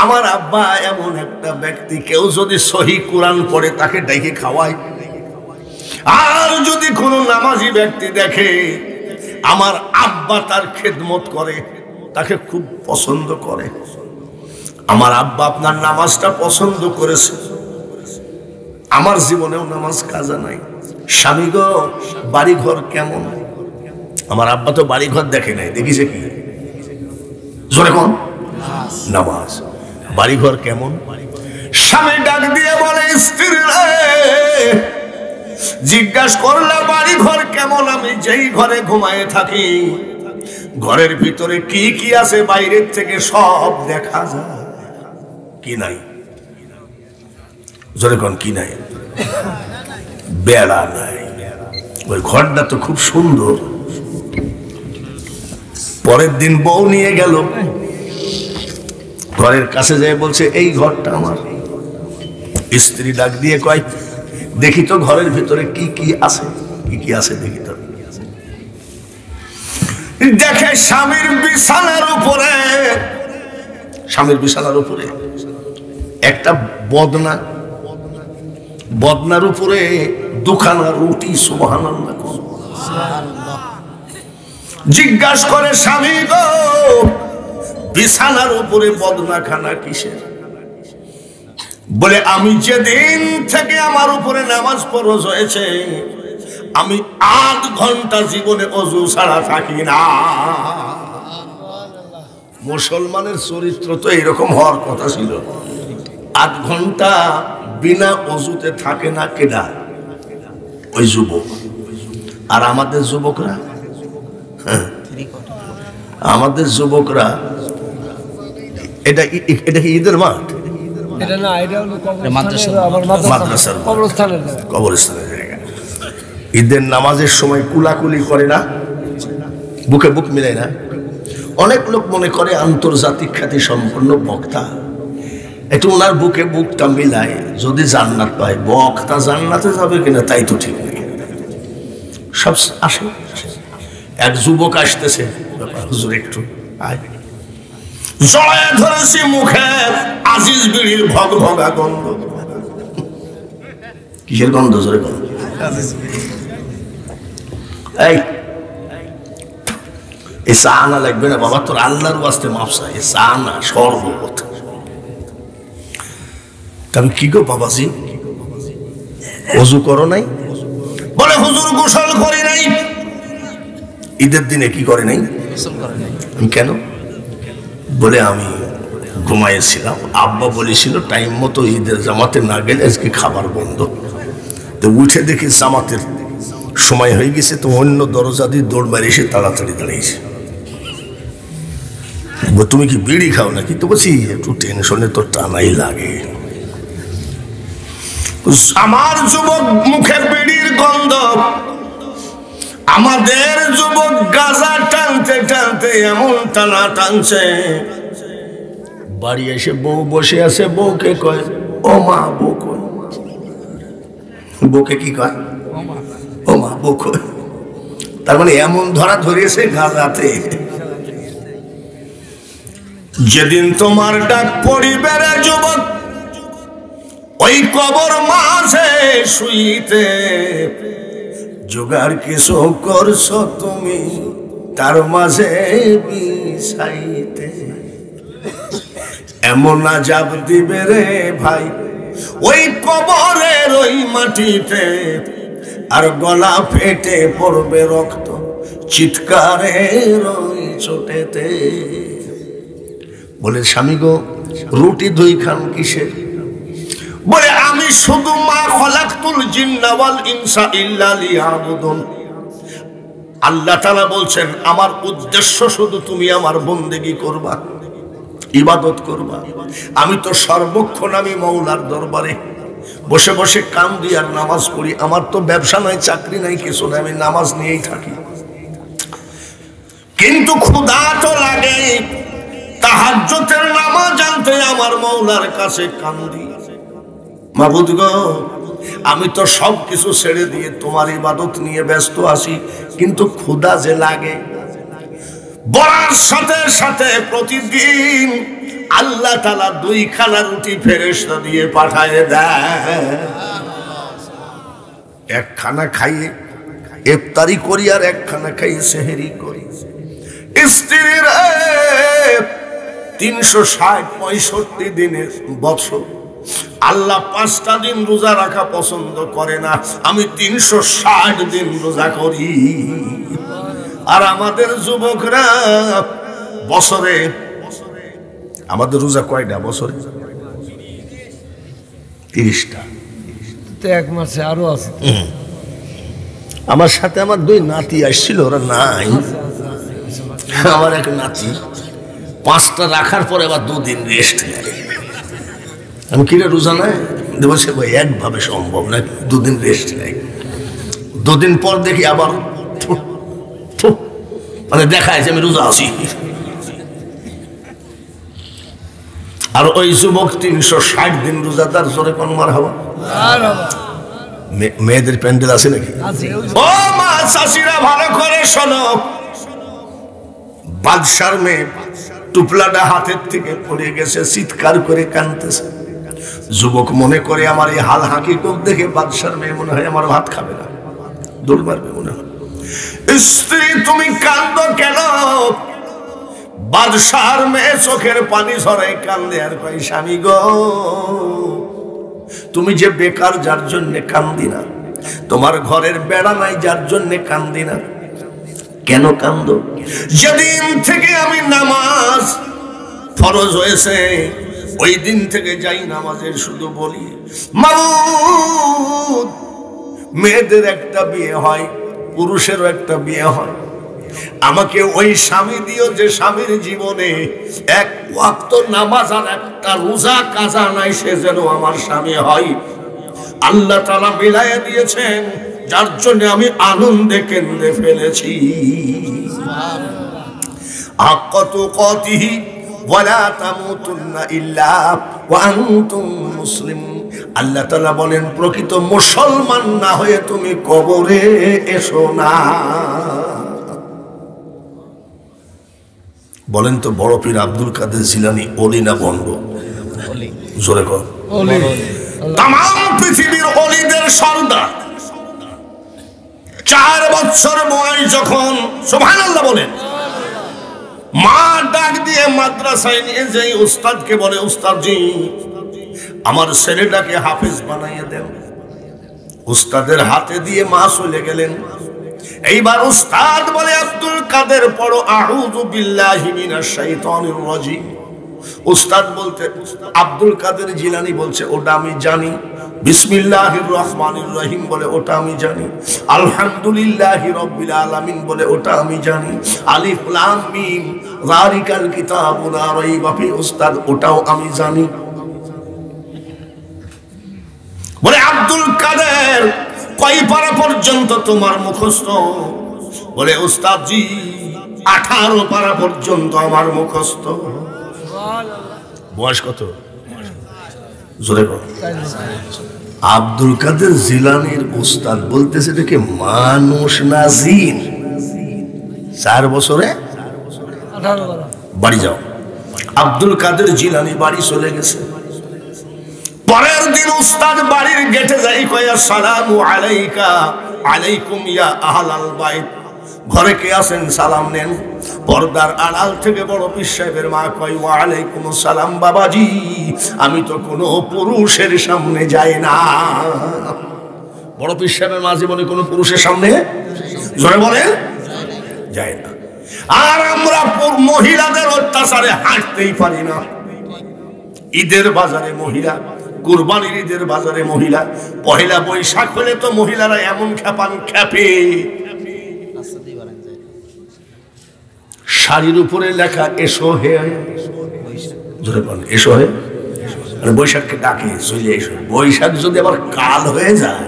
আমার আব্বা এমন একটা ব্যক্তি, কেউ যদি সহি কোরআন পড়ে তাকে ডেকে খাওয়ায়, আর যদি কোনো নামাজি ব্যক্তি দেখে আমার আব্বা তার খেদমত করে, তাকে খুব পছন্দ করে, আমার আব্বা আপনার নামাজটা পছন্দ করেছে, আমার জীবনেও নামাজ কাজা নাই। স্বামী গো, বাড়ি ঘর কেমন? আমার আব্বা তো বাড়ি ঘর দেখে নাই, দেখিছে কি? জোরে কোন নামাজ। বাড়ি ঘর কেমন? স্বামী ডাক দিয়ে বলে স্ত্রী জিজ্ঞাসা করলে বাড়ি ঘর কেমন? আমি যেই ঘরে ঘুমায়ে থাকি, ঘরের ভিতরে কি কি আছে বাইরের থেকে সব দেখা যায়। কি নাই? জোরে কোন কি নাই? বেড়া নাই। ওই ঘরটা তো খুব সুন্দর। পরের দিন বউ নিয়ে গেল, ঘরের কাছে যায় বলছে এই ঘরটা আমার। স্ত্রী ডাক দিয়ে কয় দেখি তো ঘরের ভিতরে কি কি আছে, কি কি আছে দেখি তো। দেখে স্বামীর বিছানার উপরে, স্বামীর বিছানার উপরে একটা বদনা, বদনার উপরে দুখানা রুটি। সুবহানাল্লাহ। জিজ্ঞাসা করে স্বামী গো, বিছানার উপরে বদনাখানা কিসের? বলে আমি যেদিন থেকে আমার উপরে নামাজ ফরজ হয়েছে, আমি 8 ঘন্টা জীবনে ওযু ছাড়া থাকি না। মুসলমানের চরিত্র তো এরকম হওয়ার কথা ছিল। 8 ঘন্টা বিনা ওযুতে থাকে না কেডা? ওই যুবক। আর আমাদের যুবকরা, আমাদের যুবকরা, এটা এটা কি ঈদের মাঠ? এটা না, এটা হলো মাদ্রাসার কবরস্থানের জায়গা। ঈদের নামাজের সময় কুলাকুলি করে না, বুকে বুক মিলায় না। অনেক লোক মনে করে আন্তর্জাতিক খ্যাতি সম্পন্ন বক্তা, একটু ওনার বুকে বুকটা মিলায় যদি জান্নাত পায়। বক্তা জান্নাতে যাবে কিনা তাই তো ঠিক নেই। সব আসে। এক যুবক আসতেছে, হুজুর একটু আয়। জড়ায় ধরেছি মুখে আজিজ বিড়ির ভগ ভগা গন্ধ। কিসের গন্ধ? জোরে গন্ধ। এই চা আনা লাগবে না বাবা, তোর আল্লাহর ওয়াস্তে মাপসা। এ চা না, শরবত। আমি কি গো বাবাজি, ওযু করো নাই? বলে হুজুর গোসল করি নাই। ঈদের দিনে কি করে নাই? কেন? বলে আমি ঘুমাইছিলাম, আব্বা বলেছিল টাইম মতো ঈদের জামাতে না গেলে আজকে খাবার বন্ধ। তো উঠে দেখি জামাতের সময় হয়ে গেছে, তো অন্য দরজা দিয়ে দৌড় মারি এসে তাড়াতাড়ি দাঁড়িয়েছে। তুমি কি বিড়ি খাও নাকি? তো বলছি একটু টেনশনে তো টানাই লাগে। আমার যুবক মুখে বিড়ির গন্ধ, আমাদের যুবক গাঁজা টানতে টানতে এমন টানা টানছে, বাড়ি এসে বউ বসে আছে, বউকে কয় ও মা, বউ কয়, বউকে কি কয় ও মা, বউ কয়। তার মানে এমন ধরা ধরেছে গাঁজাতে। যেদিন তোমার ডাক পড়িবে রে যুবক, ওই কবর মাঝে শুইতে, জোগাড় কিছু করছো তুমি তার মাঝে বিছাইতে। এমন আযাব দিবে রে ভাই ওই কবরের ওই মাটিতে, আর গলা ফেটে পড়বে রক্ত চিৎকারের ওই চোটেতে। বলে স্বামী গো, রুটি দুই খান কিসের? বলে আমি শুধু মা খলাকতুল জিন্না ওয়াল ইনসা ইল্লা লিয়াবুদুন। আল্লাহ তাআলা বলছেন আমার উদ্দেশ্য শুধু তুমি আমার বন্দেগী করবা, ইবাদত করবা। আমি তো সর্বক্ষণ আমি মওলার দরবারে বসে বসে কান্দি আর নামাজ পড়ি। আমার তো ব্যবসা নাই, চাকরি নাই, কিছু নাই, আমি নামাজ নিয়েই থাকি। কিন্তু ক্ষুধা তো লাগে, তাহাজ্জুদের নামাজ আনতে আমার মওলার কাছে কান্দি। মাবুদ গো, আমি তো সব কিছু ছেড়ে দিয়ে তোমার ইবাদত নিয়ে ব্যস্ত আছি, কিন্তু ক্ষুধা যে লাগে। বলার সাথে সাথে প্রতিদিন আল্লাহ তাআলা দুইখানা রুটি ফেরেশতা দিয়ে পাঠায় দেয়। একখানা খাইয়ে ইফতারি করি আর একখানা খাইয়ে সেহরি করি। স্ত্রীর 360-65 দিনের বছর আল্লাহ 5টা দিন রোজা রাখা পছন্দ করে না, আমি 360 দিন রোজা করি। আর আমাদের যুবকরা বছরে, আমাদের রোজা কয়টা বছরে? 30টা। এক মাসে আরো আছে। আমার সাথে আমার 2 নাতি আসছিল, ওরা নাই। আমার এক নাতি 5টা রাখার পরে আবার 2 দিন রেস্ট নেয়। আমি কিরে রোজা নাই? বলছে ভাই একভাবে সম্ভব না, 2 দিন রেস্ট নেয়। 2 দিন পর দেখি আবার মানে দেখায় যে আমি রোজা আছি। আর ওই যুবক 360 দিন রোজাদার। জোরে কোন মারহাবা। মেয়েদের প্যান্ডেল আছে নাকি? ও মা চাষিরা ভালো করে শোনো, বাদশার মেয়ে টুপলাটা হাতের থেকে পড়ে গেছে, চিৎকার করে কাঁদতেছে। যুবক মনে করে আমার এই হাল হাকিকত দেখে বাদশার মেয়ে মনে হয় আমার ভাত খাবে না, দৌড় মারবে মনে হয়। স্ত্রী তুমি কাঁদো কেন? বাদশার মেয়ে চোখের পানি ঝরে কান্দে আর কই স্বামী গো, তুমি যে বেকার যার জন্য কান্দি না, তোমার ঘরের বেড়া নাই যার জন্য কান্দি না, কেন কান্দো? যেদিন থেকে আমি নামাজ ফরজ হয়েছে ওই দিন থেকে যাই নামাজের শুধু বলি মাবুদ, মেয়েদের একটা বিয়ে হয়, পুরুষেরও একটা বিয়ে হয়, আমাকে ওই স্বামী দিও যে স্বামীর জীবনে এক ওয়াক্ত নামাজ আর একটা রোজা কাজা নাই, সে যেন আমার স্বামী হয়। আল্লাহ তাআলা মিলাইয়া দিয়েছেন, যার জন্য আমি আনন্দে কেঁদে ফেলেছি। আকাতু কাতিহি ওয়ালা তামুতুন্না ইল্লা ওয়া আনতুম মুসলিমুন। আল্লাহ তাআলা বলেন প্রকৃত মুসলমান না হয়ে তুমি কবরে এসো না। বলেন তো বড় পীর আব্দুল কাদের জিলানী ওলি না বন্ড? জোরে কর। তাম পৃথিবীর ওলিদের সর্দার। 4 বছর বয়স যখন, সুবহানাল্লাহ বলেন, মা ডাক দিয়ে মাদ্রাসায় নিয়ে যাই, উস্তাদকে বলে উস্তাদ জি আমার ছেলেটাকে হাফেজ বানাইয়ে দেন। উস্তাদের হাতে দিয়ে মা চলে গেলেন। এইবার উস্তাদ বলে আব্দুল কাদের পড়ো আউযু বিল্লাহি মিনাশ শাইতানির রাজিম। উস্তাদ বলতে আব্দুল কাদের জিলানী বলছে ওটা আমি জানি। বিসমিল্লাহির রহমানির রহিম বলে ওটা আমি জানি। আলহামদুলিল্লাহি রাব্বিল আলামিন বলে ওটা আমি জানি। আলিফ লাম মিম যালিকাল কিতাবু লা রাইবা ফি, উস্তাদ ওটাও আমি জানি। বলে আব্দুল কাদের কয় পারা পর্যন্ত তোমার মুখস্থ? বলে উস্তাদ জি 18 পারা পর্যন্ত আমার মুখস্থ। বয়স কত? জোরে বল। আব্দুল কাদের জিলানীর উস্তাদ বলতেছে দেখে মানুষ না জিন। 4 বছরে 18 পারা। বাড়ি যাও। আব্দুল কাদের জিলানী বাড়ি চলে গেছে। পরের দিন উস্তাদ বাড়ির গেটে যাই কয় আসসালামু আলাইকা আলাইকুম ইয়া আহলাল বাইত। ঘরে কে আছেন সালাম নেন। পর্দার আড়াল থেকে বড় পীর সাহেবের মা কয় ওয়া আলাইকুম আসসালাম বাবাজি, আমি তো কোনো পুরুষের সামনে যাই না। বড় পীর সাহেবের মা জীবনে কোনো পুরুষের সামনে জোরে বলে যায় না। আর আমরা মহিলাদের অত্যাচারে হাঁটতেই পারি না। ঈদের বাজারে মহিলা, কুরবানির ঈদের বাজারে মহিলা, পহেলা বৈশাখ হলে তো মহিলারা এমন খেপান খেপে, শাড়ির উপরে লেখা এসো হে, জোরে বল এসো হে, মানে বৈশাখকে ডাকে চলে এসো। বৈশাখ যদি আবার কাল হয়ে যায়,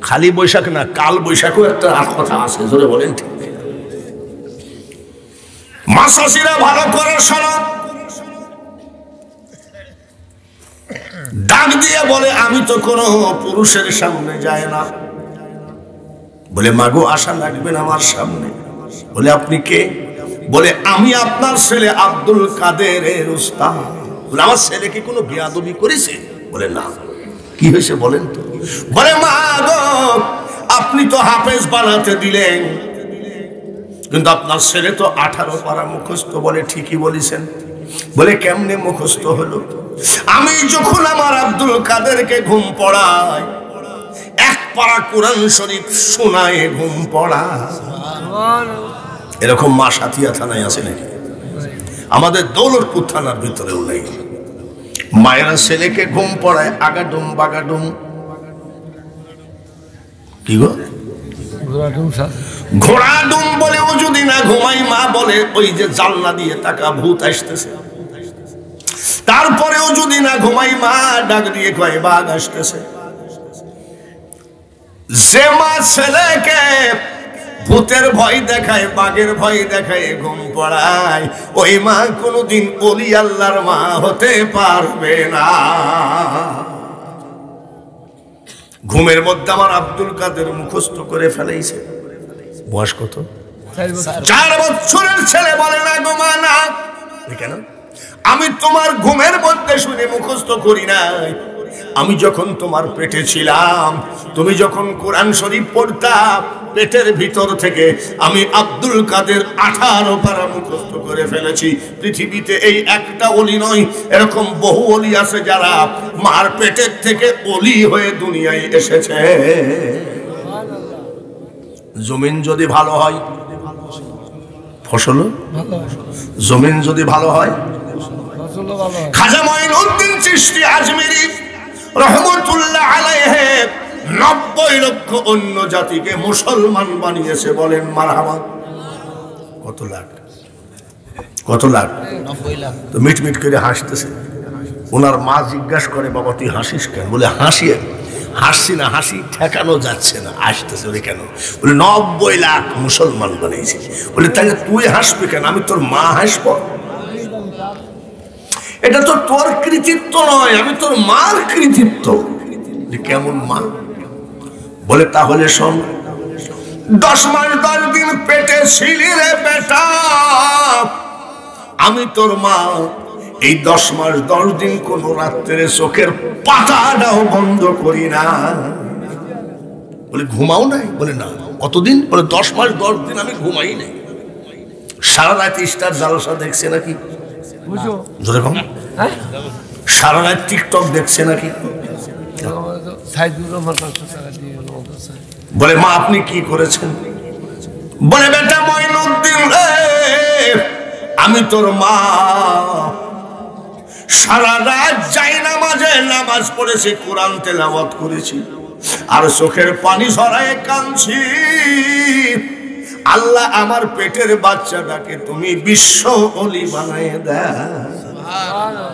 খালি বৈশাখ না কাল বৈশাখও একটা কথা আছে, জোরে বলেন ঠিক। মাসাসিরা ভালো করে শোনো, ডাক দিয়ে বলে আমি তো কোনো পুরুষের সামনে যাই না। বলে মাগো আশা লাগবেন আমার সামনে। বলে আপনি কে? বলে আমি আপনার ছেলে আব্দুল কাদেরের উস্তাদ। বলে আমার ছেলে কি কোনো বেয়াদবি করেছে? বলে না। কি হয়েছে বলেন তো? বলে মাগো আপনি তো হাফেজ বানাতে দিলেন, কিন্তু আপনার ছেলে তো 18 পারা মুখস্থ। বলে ঠিকই বলেছেন। বলে কেমনে মুখস্থ হলো? আমি যখন আমার আব্দুল কাদেরকে ঘুম পড়াই, 1 পারা কোরআন শরীফ শোনায় ঘুম পড়া। এরকম মা সাথিয়া থানায় আছে নাকি? আমাদের দৌলতপুর থানার ভিতরেও নেই। মায়েরা ছেলেকে ঘুম পড়ায় আগাডুম বাগাডুম। কি গো? ঘোড়াডুম বলে ও যদি না ঘুমাই, মা বলে ওই যে জানলা দিয়ে তাকা ভূত আসতেছে। তারপরেও যদি না ঘুমাই, মা ডাক দিয়ে কয় বাঘ আসতেছে। যে মা ছেলেকে ভূতের ভয় দেখায়, বাঘের ভয় দেখায়, ঘুম পড়ায়, ওই মা কোনদিন ওলি আল্লাহর মা হতে পারবে না। ঘুমের মধ্যে আমার আব্দুল কাদের মুখস্থ করে ফেলেছে। বয়স কত? 4 বছরের ছেলে। বলে না গো মা না। কেন? আমি তোমার ঘুমের মধ্যে শুনে মুখস্থ করি নাই। আমি যখন তোমার পেটে ছিলাম, তুমি যখন কোরআন শরীফ পড়তা, পেটের ভিতর থেকে আমি আব্দুল কাদের 18 পারা মুখস্থ করে ফেলেছি। পৃথিবীতে এই একটা ওলি নয়, এরকম বহু ওলি আছে যারা মার পেটের থেকে ওলি হয়ে দুনিয়ায় এসেছে। জমিন যদি ভালো হয় ফসল, জমিন যদি ভালো হয়। খাজা মঈনুদ্দিন চিশতি আজমিরি রহমতুল্লাহ আলাইহি 90 লক্ষ অন্য জাতিকে মুসলমান বানিয়েছে। বলেন মারহাবা। কত লাখ? কত লাখ? 90 লাখ। তো মিট মিট করে হাসতেছে। ওনার মা জিজ্ঞাসা করে বাবা তুই হাসিস কেন? বলে হাসছি না, হাসি ঠেকানো যাচ্ছে না, আসতেছে। বলে কেন? বলে 90 লাখ মুসলমান বানিয়েছে। বলে তাহলে তুই হাসবি কেন? আমি তোর মা হাসবো? এটা তো তোর কৃতিত্ব নয়, আমি তোর মার কৃতিত্ব। কেমন মা? বলে তাহলে শোন, 10 মাস 10 দিন পেটে ছিলি রে বেটা, আমি তোর মা। এই 10 মাস 10 দিন কোন রাত্রে চোখের পাতাটাও বন্ধ করি না। বলে ঘুমাও নাই? বলে না। কতদিন? বলে 10 মাস 10 দিন আমি ঘুমাই নাই। সারা রাত স্টার জালসা দেখছে নাকি? যেরকম সারা রাত টিকটক দেখছে নাকি? বলে মা আপনি কি করেছেন? বলে বেটা মঈনুদ্দিন রে, আমি তোর মা। সারা রাত যাই নামাজে নামাজ পড়েছি, কোরআন তেলাওয়াত করেছি, আর চোখের পানি ঝরায় কাঁদছি। আল্লাহ আমার পেটের বাচ্চাটাকে তুমি বিশ্ব অলি বানায় দাও।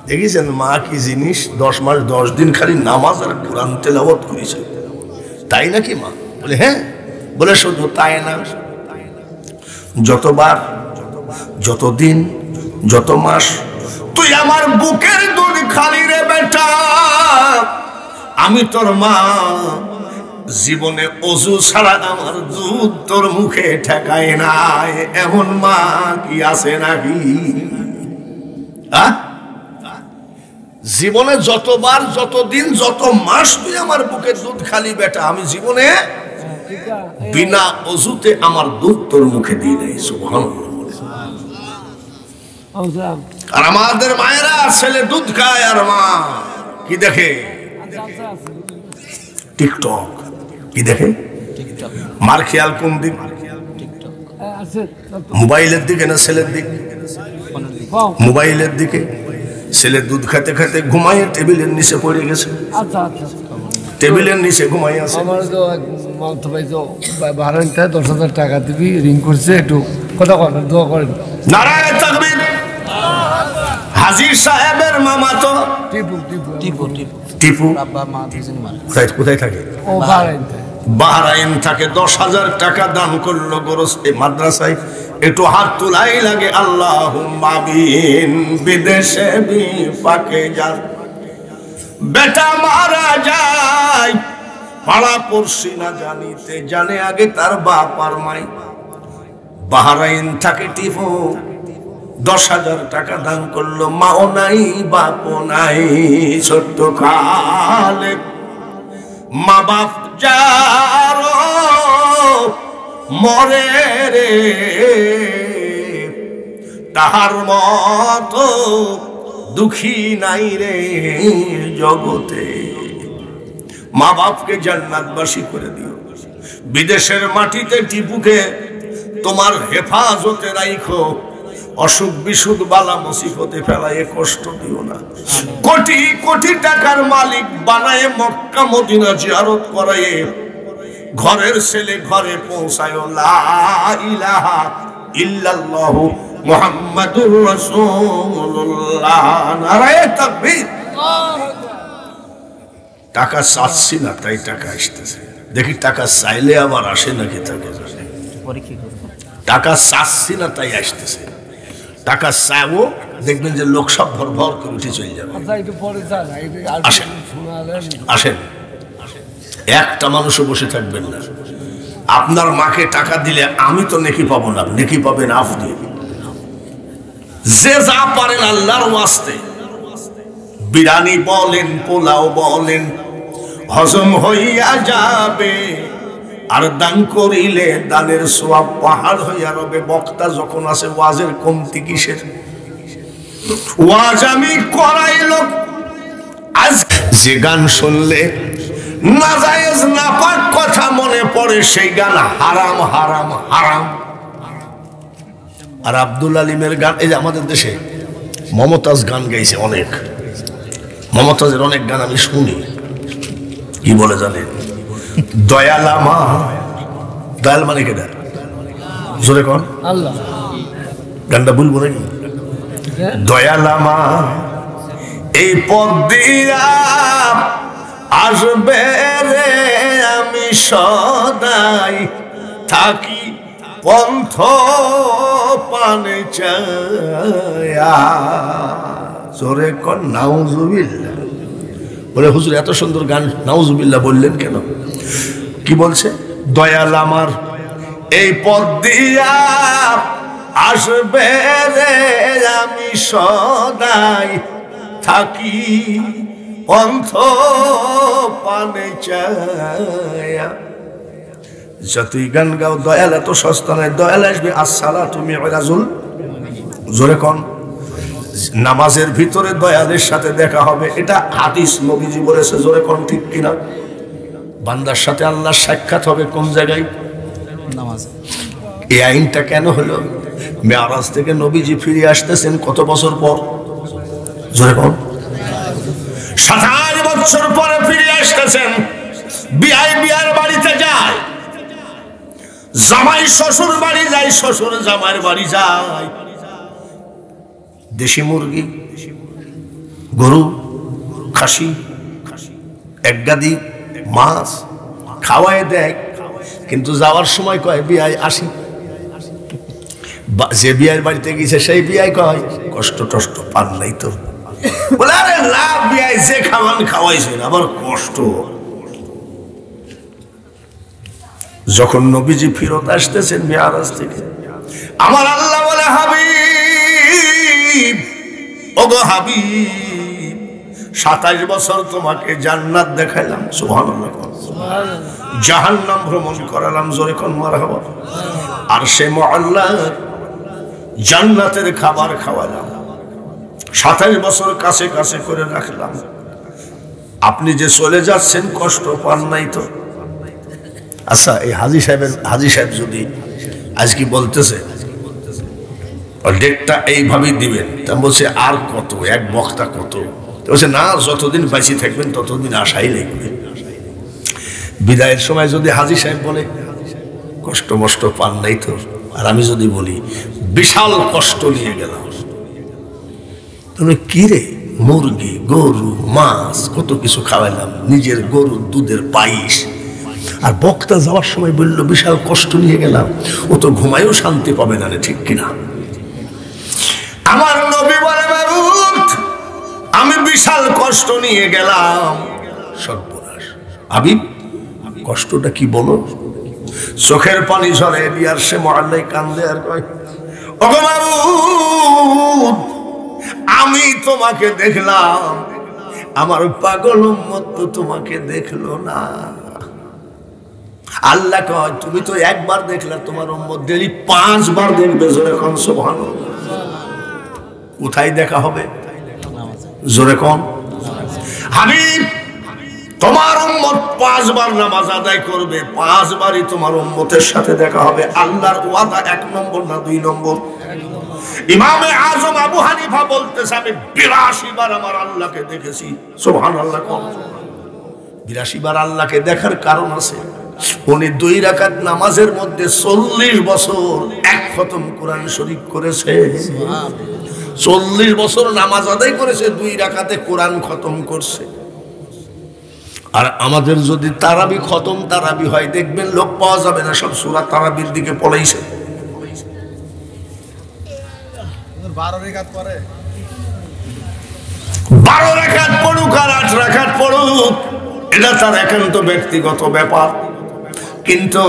দেখেছেন মা কি জিনিস? 10 মাস 10 দিন খালি নামাজ আর কোরআন তেলাওয়াত করেছে, তাই নাকি মা? বলে হ্যাঁ। বলে শুধু তাই না, যতবার, যতদিন, যত মাস তুই আমার বুকের দুধ খালি রে বেটা, আমি তোর মা, জীবনে অজু ছাড়া আমার দুধ তোর মুখে ঠেকায় নাই, এমন মা কি আছে নাকি? জীবনে যতবার, যতদিন, যত মাস তুই আমার বুকের দুধ খালি বেটা, আমি জীবনে বিনা অজুতে আমার দুধ তোর মুখে দিয়ে দেয়। সুবহানাল্লাহ। আর আমাদের মায়েরা ছেলে দুধ খায় আর মা কি দেখে? টিকটক। কি দেখে? মার খেয়াল কোন দিক? মোবাইলের দিকে না ছেলের দিক? মোবাইলের দিকে। ছেলে দুধ খেতে খেতে ঘুমায় টেবিলের নিচে পড়ে গেছে, টেবিলের নিচে ঘুমাই আছে। আমার তো মামতো ভাই তো ভাড়াটা 10,000 টাকা দিবি, রিং করছে, একটু কথা করেন, দোয়া করেন। নারায়ে তাকবীর। হাজী সাহেবের মামা তো টিপু টিপু টিপু টিপু টিপু বাবা মা দুজন মারা। কোথায় থাকে? ও ভাড়াইতে বাহরাইন থাকে। 10,000 টাকা দান করলো গোরস্তে মাদ্রাসায়। একটু হাত তোলাই লাগে। আল্লাহুম্মা আমিন। বিদেশে বিপাকে যার বেটা মারা যায়, পাড়া পড়ছি না জানিতে, জানে আগে তার বাপ আর মাই। বাহরাইন থাকে টিপু, 10,000 টাকা দান করলো। মাও নাই, বাপও নাই, ছোট্ট কালে মা বাপ যার মরে রে, তাহার মতো দুঃখী নাই রে জগতে। মা বাপকে জান্নাতবাসী করে দিও। বিদেশের মাটিতে টিপুকে তোমার হেফাজতে রাইখো। অসুখ বিসুখ বালা মুসিবতে ফেলায় কষ্ট দিও না। কোটি কোটি টাকার মালিক বানায় মক্কা মদিনা জিয়ারত করায়, ঘরের ছেলে ঘরে পৌঁছায়। লা ইলাহা ইল্লাল্লাহু মুহাম্মাদুর রাসূলুল্লাহ। নারায়ে তাকবীর। টাকা চাচ্ছি না তাই টাকা আসতেছে। দেখি টাকা চাইলে আবার আসে নাকি? টাকা চাচ্ছি না তাই আসতেছে। টাকা চাইবো, দেখবেন যে লোক সব ভর ভর করে উঠে চলে যাবে। আসেন আসেন, একটা মানুষও বসে থাকবেন না। আপনার মাকে টাকা দিলে আমি তো নেকি পাবো না, নেকি পাবেন আপনি। যে যা পারেন আল্লাহর ওয়াস্তে, বিরিয়ানি বলেন, পোলাও বলেন, হজম হইয়া যাবে। আর দান করিলে দানের সওয়াব পাহাড় হইয়া রবে। বক্তা যখন আছে ওয়াজের কমতি কিসের? ওয়াজ আমি করাইল। আজ যে গান শুনলে নাজায়েজ নাপাক কথা মনে পড়ে, সেই গান হারাম হারাম হারাম। আর আব্দুল আলিমের গান, এই যে আমাদের দেশে মমতাজ গান গাইছে অনেক। মমতাজের অনেক গান আমি শুনি। কি বলে জানেন? দয়াল আমার, দয়াল মানে কেটা? জোরে কন। আল্লাহ। গানটা বলবো নাকি? দয়াল আমার এই পথ দিয়া আসবে রে, আমি সদাই থাকি পন্থ পানে চায়া। জোরে কন নাউজুবিল্লাহ। বলে হুজুর এত সুন্দর গান, নাউজুবিল্লাহ বললেন কেন? কি বলছে? দয়াল আমার এই পথ দিয়া আসবে রে, আমি সদাই থাকি পন্থ পানে চায়া। যতই গান গাও দয়াল এত সস্তা নয়। দয়াল আসবে আসসালাতু মিরাজুল। জোরে কন। নামাজের ভিতরে দয়ালের সাথে দেখা হবে, এটা হাদিস, নবীজি বলেছে। জোরে কন ঠিক কিনা? বান্দার সাথে আল্লাহর সাক্ষাৎ হবে কোন জায়গায়? নামাজ। এই আইনটা কেন হলো? মেরাজ থেকে নবীজি ফিরে আসতেছেন কত বছর পর? জোরে কন। 27 বছর পরে ফিরে আসতেছেন। বিয়ার বাড়িতে যায়, জামাই শ্বশুর বাড়ি যায়, শ্বশুর জামাইয়ের বাড়ি যায়, দেশি মুরগি, গরু, খাসি, এক গাদি মাছ খাওয়ায় দেয়, কিন্তু যাওয়ার সময় কয় বিয়ায় আসি। যে বিয়ের বাড়িতে গেছে সেই বিয়ায় কয় কষ্ট টষ্ট পান নাই তো? বলে আরে না, বিয়ায় যে খাওয়ান খাওয়াইছেন, আবার কষ্ট। যখন নবীজি ফিরত আসতেছেন মেরাজ থেকে, আমার আল্লাহ বলে হাবিব, ওগো হাবিব, 27 বছর তোমাকে জান্নাত দেখাইলাম, সুবহানাল্লাহ, জাহান্নাম ভ্রমণ করালাম, জোরে কোন মারহাবা, আর সে মুআল্লা জান্নাতের খাবার খাওয়ালাম, 27 বছর কাছে কাছে করে রাখলাম। আপনি যে চলে যাচ্ছেন কষ্ট পান নাই তো? আচ্ছা, এই হাজী সাহেব যদি আজকে বলতেছে ডেটটা এইভাবেই দিবেন, তা বলছে আর কত, এক বক্তা কত, বলছে না, যতদিন বাইসি থাকবেন ততদিন আশাই লাগবে। বিদায়ের সময় যদি হাজী সাহেব বলে কষ্ট মষ্ট পান নাই তো, আর আমি যদি বলি বিশাল কষ্ট নিয়ে গেলাম, তুমি কি রে, মুরগি, গরু, মাছ, কত কিছু খাওয়াইলাম, নিজের গরুর দুধের পায়েস, আর বক্তা যাওয়ার সময় বলল বিশাল কষ্ট নিয়ে গেলাম, ও তো ঘুমায়ও শান্তি পাবে না রে, ঠিক কিনা? আমার নবী বলে মাবুদ, আমি বিশাল কষ্ট নিয়ে গেলাম, সর্বনাশ। হাবিব, কষ্টটা কি বলো? চোখের পানি ঝরে, বিয়ার সে মুআল্লাই কান্দে আর কয়, ওগো মাবুদ, আমি তোমাকে দেখলাম, আমার পাগল উম্মত তো তোমাকে দেখলো না। আল্লাহ কয়, তুমি তো একবার দেখলা, তোমার উম্মত ডেলি 5 বার দেখবে, জোরে কোন সুবহানাল্লাহ। কোথায় দেখা হবে? জোরে কোন। হাবিব, তোমার উম্মত 5 বার নামাজ আদায় করবে, 5 বারই তোমার উম্মতের সাথে দেখা হবে। আল্লাহর ওয়াদা 1 নম্বর না 2 নম্বর? ইমামে আজম আবু হানিফা বলতেছে, আমি 82 বার আমার আল্লাহকে দেখেছি, সুবহানাল্লাহ। 82 বার আল্লাহকে দেখার কারণ আছে, উনি 2 রাকাত নামাজের মধ্যে 40 বছর 1 খতম কোরআন শরীফ করেছে। 40 বছর নামাজ আদায় করেছে, 2 রাকাতে কোরআন খতম করছে। আর আমাদের যদি তারাবি খতম তারাবি হয়, দেখবেন লোক পাওয়া যাবে না, সব সূরা তারাবির দিকে পলাইছে। 12 রাকাত পড়ে, 12 রাকাত পড়ুক আর 8 রাকাত পড়ুক, এটা তার একান্ত ব্যক্তিগত ব্যাপার। কিন্তু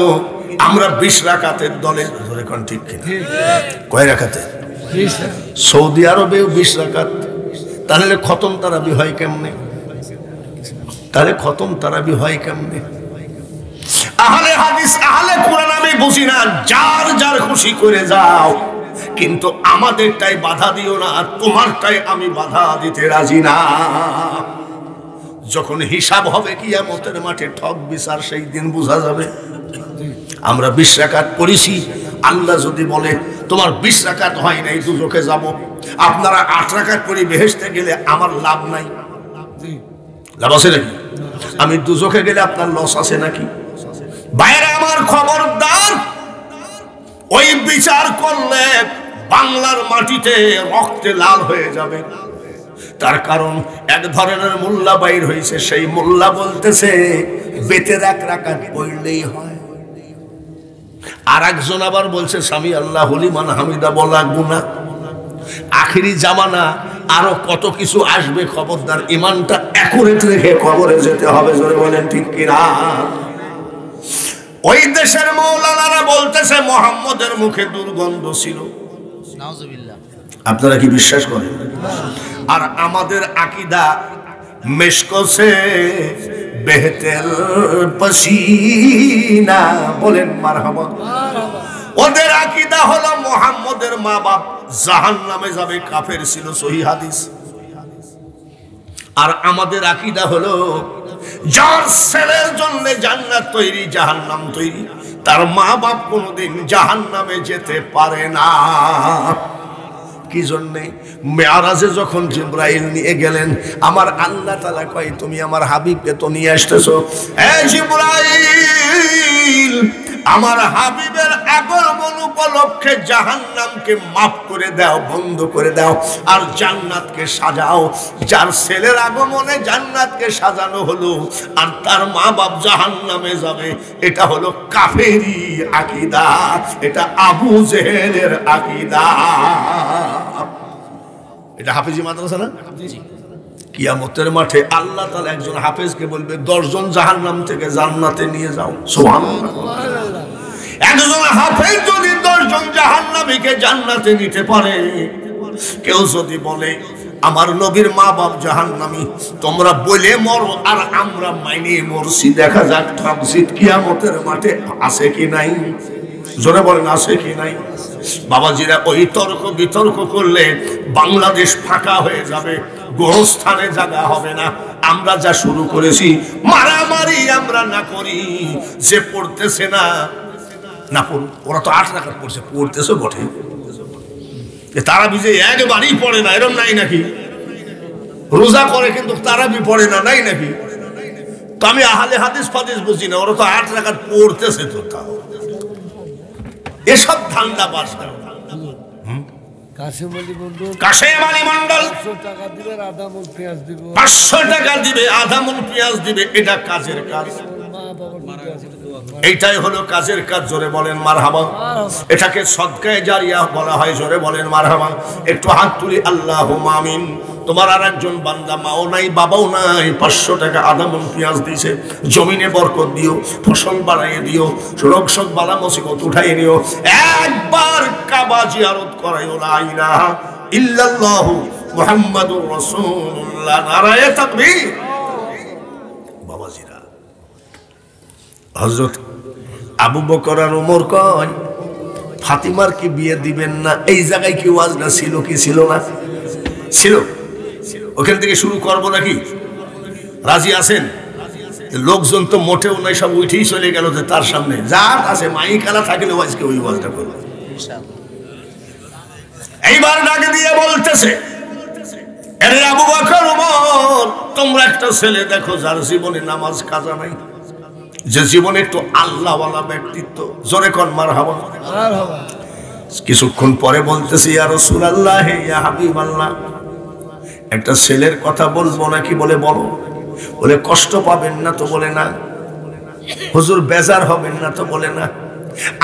আমরা 20 রাকাতের দলে, ধরে কোন ঠিক কিনা? কয় রাকাতে? সৌদি আরবেও 20 রাকাত, তাহলে খতম তারাবি হয় কেমনে? আহলে হাদিস, আহলে কোরআন আমি বুঝি না, যার যার খুশি করে যাও, কিন্তু আমাদেরটাই বাধা দিও না, তোমারটাই আমি বাধা দিতে রাজি না। যখন হিসাব হবে কিয়ামতের মাঠে, ঠক বিচার, সেই দিন বোঝা যাবে। আমরা 20 রাকাত পড়েছি, আল্লাহ যদি বলে তোমার 20 রাকাত হয় নাই, দুজকে যাব, আপনারা 8 রাকাত পড়ি বেহেশতে গেলে আমার লাভ নাই, লাভ আছে নাকি? আমি দুজকে গেলে আপনার লস আছে নাকি? বাইরে আমার খবরদার, ওই বিচার করলে বাংলার মাটিতে রক্তে লাল হয়ে যাবে। তার কারণ এক ধরনের মোল্লা বাইর হয়েছে, সেই মোল্লা বলতেছে বেতের 1 রাকাত পড়লেই হয়, আর একজন আবার বলছে সামি আল্লাহ লিমান হামিদা বলা গুনাহ। আখিরি জামানা, আরো কত কিছু আসবে, খবরদার ইমানটা একুরেট রেখে কবরে যেতে হবে, জোরে বলেন ঠিক কিনা? ওই দেশের মৌলানারা বলতেছে মুহাম্মদের মুখে দুর্গন্ধ ছিল, নাউজুবিল্লাহ। আপনারা কি বিশ্বাস করেন? আর আমাদের আকীদা মেশকসে বেহতের পসিনা, বলেন মারহাবা। ওদের আকীদা হলো মুহাম্মদের মা বাপ জাহান্নামে যাবে, কাফের ছিল, সহিহ হাদিস। আর আমাদের আকীদা হলো যার ছেলের জন্য জান্নাত তৈরি, জাহান্নাম তৈরি, তার মা বাপ কোনোদিন জাহান্নামে যেতে পারে না। কি জন্যে? মেরাজে যখন জিবরাইল নিয়ে গেলেন, আমার আল্লাহ তাআলা কয় তুমি আমার হাবিবকে তো নিয়ে আসতেছো, এই জিবরাইল, আমার হাবিবের আগমন উপলক্ষে জাহান্নামকে মাফ করে দাও, বন্ধ করে দাও, আর জান্নাতকে সাজাও। যার ছেলের আগমনে জান্নাতকে সাজানো হলো আর তার মা বাপ জাহান্নামে যাবে, এটা হলো কাফেরি আকীদা, এটা আবু জেহেলের আকীদা। এটা হাফেজি মাদ্রাসা না? কিয়ামতের মাঠে আল্লাহ তাআলা একজন হাফেজকে বলবে 10 জন জাহান্নাম থেকে জান্নাতে নিয়ে যাও। সুবহানাল্লাহ। একজন হাফেজ যদি 10 জন জাহান্নামীকে জান্নাতে নিতে পারে, কেউ যদি বলে আমার নবীর মা বাপ জাহান্নামী, তোমরা বলে মরো আর আমরা মাইনে মরছি, দেখা যাক তাফসীর কিয়ামতের মাঠে আছে কি নাই। জোরে বলেন আছে কি নাই? বাবাজিরা, ওই তর্ক বিতর্ক করলে বাংলাদেশ ফাঁকা হয়ে যাবে, গোরস্থানে জায়গা হবে না। আমরা যা শুরু করেছি মারামারি আমরা না করি, যে পড়তেছে না না পড়ুন, ওরা তো 8 রাকাত পড়ছে, পড়তেছে বটে, তারাবি যে একবারই পড়ে না এরকম নাই নাকি? রোজা করে কিন্তু তারাবি পড়ে না, নাই নাকি? তো আমি আহলে হাদিস ফাদিস বুঝি না, ওরা তো 8 রাকাত পড়তেছে। তো তাও এসব ধান্দা বাস না। কাশেম আলী মন্ডল 500 টাকা দিবে, আধা মণ পেঁয়াজ দিব, 500 টাকা দিবে, আধা মণ পেঁয়াজ দিবে, এটা কাজের কাজ। এইটাই হলো কাজের কাজ। জোরে বলেন মারহাবা। এটাকে সদকায়ে জারিয়া বলা হয়। জোরে বলেন মারহাবা। একটু হাত তুলি আল্লাহুম্মা আমিন। তোমার আর একজন বান্দা মাও নাই বাবাও নাই, 500 টাকা আধা মণ পেঁয়াজ দিয়েছে। জমিনে বরকত দিও, ফসল বাড়াইয়ে দিও, রোগ শোক বালা মুসিবত উঠাইয়ে নিও। একবার কাবা জিয়ারত করাইও, লা ইলাহা ইল্লাল্লাহু মুহাম্মাদুর রাসূলুল্লাহ, নারায়ে তাকবীর। বাবাজিরা, হযরত আবু বকর আর ওমর কয় ফাতিমার কি বিয়ে দিবেন না? এই জায়গায় কি ওয়াজটা ছিল কি ছিল না? ছিল। ওখান থেকে শুরু করবো নাকি? রাজি আছেন? লোকজন তো মোটেও নাই, সব উঠেই চলে গেল যে তার সামনে যার আছে মাইকালা থাকলে আজকে ওই ওয়াজটা করবে। এইবার ডাকে দিয়ে বলতেছে, আরে আবু বকর ওমর, তোমরা একটা ছেলে দেখো যার জীবনে নামাজ কাজা নাই, যে জীবনে একটু আল্লাহওয়ালা ব্যক্তিত্ব। জোরে কোন মারহাবা। কিছুক্ষণ পরে বলতেছি, ইয়া রাসূলুল্লাহ, ইয়া হাবিবাল্লাহ, একটা ছেলের কথা বলবো নাকি? বলে বলো। বলে কষ্ট পাবেন না তো? বলে না। হুজুর বেজার হবেন না তো? বলে না।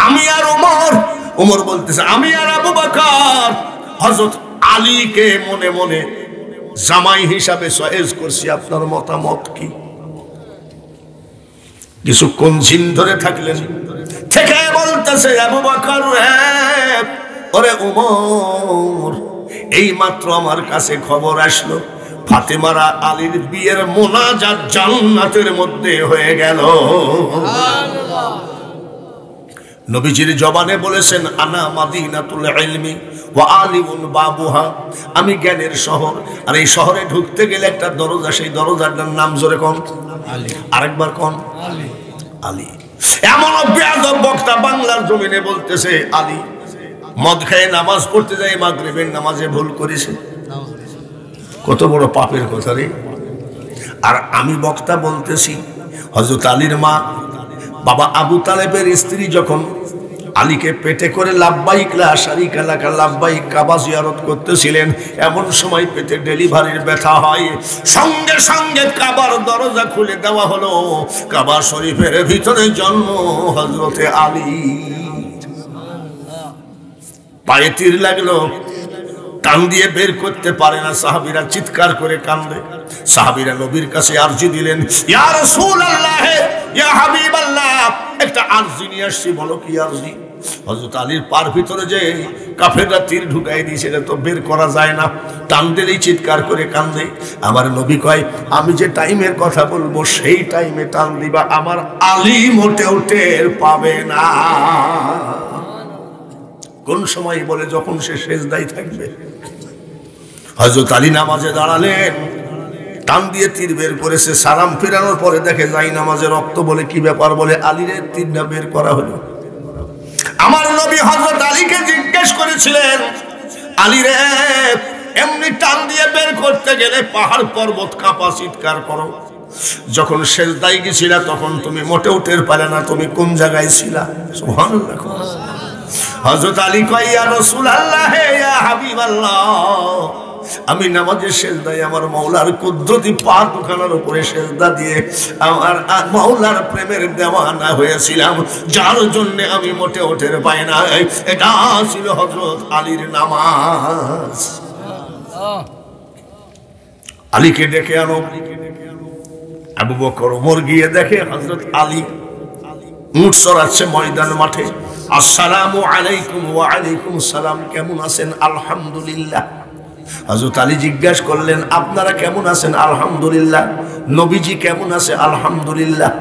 আমি আর ওমর, ওমর বলতেছে আমি আর আবু বকর হযরত আলীকে মনে মনে জামাই হিসাবে চয়েস করছি, আপনার মতামত কি? কিছুক্ষণ জিন ধরে থাকলেন, থেকে বলতেছে আবু বকর, ওরে ওমর, এই মাত্র আমার কাছে খবর আসলো ফাতেমারা আলীর বিয়ের মোনাজাত জান্নাতের মধ্যে হয়ে গেল। নবীজির জবানে বলেছেন, আনা মাদিনাতুল ইলমি ওয়া আলিমুন বাবুহা, আমি জ্ঞানের শহর, আর এই শহরে ঢুকতে গেলে একটা দরজা, সেই দরজাটার নাম জোরে কোন? আলী। আরেকবার কোন? আলী। আলী। এমন বেয়াদব বক্তা বাংলার জমিনে বলতেছে আলী মদ খেয়ে নামাজ পড়তে যায়, মাগরিবের নামাজে ভুল করেছে। কত বড় পাপের কথা রে। আর আমি বক্তা বলতেছি হযরত আলীর মা বাবা আবু তালেবের স্ত্রী যখন আলীকে পেটে করে লাব্বাইক লা শারিকা লাকা লাব্বাইক কাবা জিয়ারত করতেছিলেন, এমন সময় পেটে ডেলিভারির ব্যথা হয়, সঙ্গে সঙ্গে কাবার দরজা খুলে দেওয়া হলো। কাবা শরীফের ভিতরে জন্ম হযরতে আলী। পায়ে তীর লাগলো, টান দিয়ে বের করতে পারে না, সাহাবীরা চিৎকার করে কান্দে। সাহাবীরা নবীর কাছে আরজি দিলেন, ইয়া রাসূলুল্লাহ, ইয়া হাবিবাল্লাহ, একটা আরজি নিয়ে আসছি, বলো কি আরজি? হযরত আলীর পার ভিতরে যে কাফেররা তীর ঢুকাই দিয়েছে, সেটা তো বের করা যায় না, টান দিলেই চিৎকার করে কান্দে। আমার নবী কয়, আমি যে টাইমের কথা বলবো সেই টাইমে টান দিবা, আমার আলী মোটেও টের পাবে না। কোন সময়? বলে যখন সে সেজদায় থাকবে। হযরত আলী নামাজে দাঁড়ালেন, টান দিয়ে তীর বের করেছে, সালাম ফেরানোর পরে দেখে যাই নামাজে রক্ত। বলে কি ব্যাপার? বলে আলীর তীরটা বের করা হলো। আমার নবী হযরত আলীকে জিজ্ঞেস করেছিলেন, আলী রে, এমনি টান দিয়ে বের করতে গেলে পাহাড় পর্বত কাঁপা, চিৎকার করো। যখন সেজদায় গেছিলা তখন তুমি মোটেও টের পেলে না, তুমি কোন জায়গায় ছিলা? সুবহানাল্লাহ। হযরত আলী কয় ইয়া রাসূলুল্লাহ ইয়া হাবিবাল্লাহ, আমি নামাজের সেজদায় আমার মাওলার কুদরতি পা দুখানার উপরে সেজদা দিয়ে আমার মাওলার প্রেমের দেওয়ানা হয়েছিলাম, যার জন্য আমি মোটে ওঠের পাই না। এটা ছিল হযরত আলীর নামাজ। আলীকে ডেকে আনো। আবু বকর ওমর গিয়ে দেখে হযরত আলী উট চড়াচ্ছে ময়দান মাঠে। আসসালামু আলাইকুম। ওয়া আলাইকুম সালাম, কেমন আছেন? আলহামদুলিল্লাহ। হযরত আলী জিজ্ঞাসা করলেন আপনারা কেমন আছেন? আলহামদুলিল্লাহ। নবীজি কেমন আছে? আলহামদুলিল্লাহ।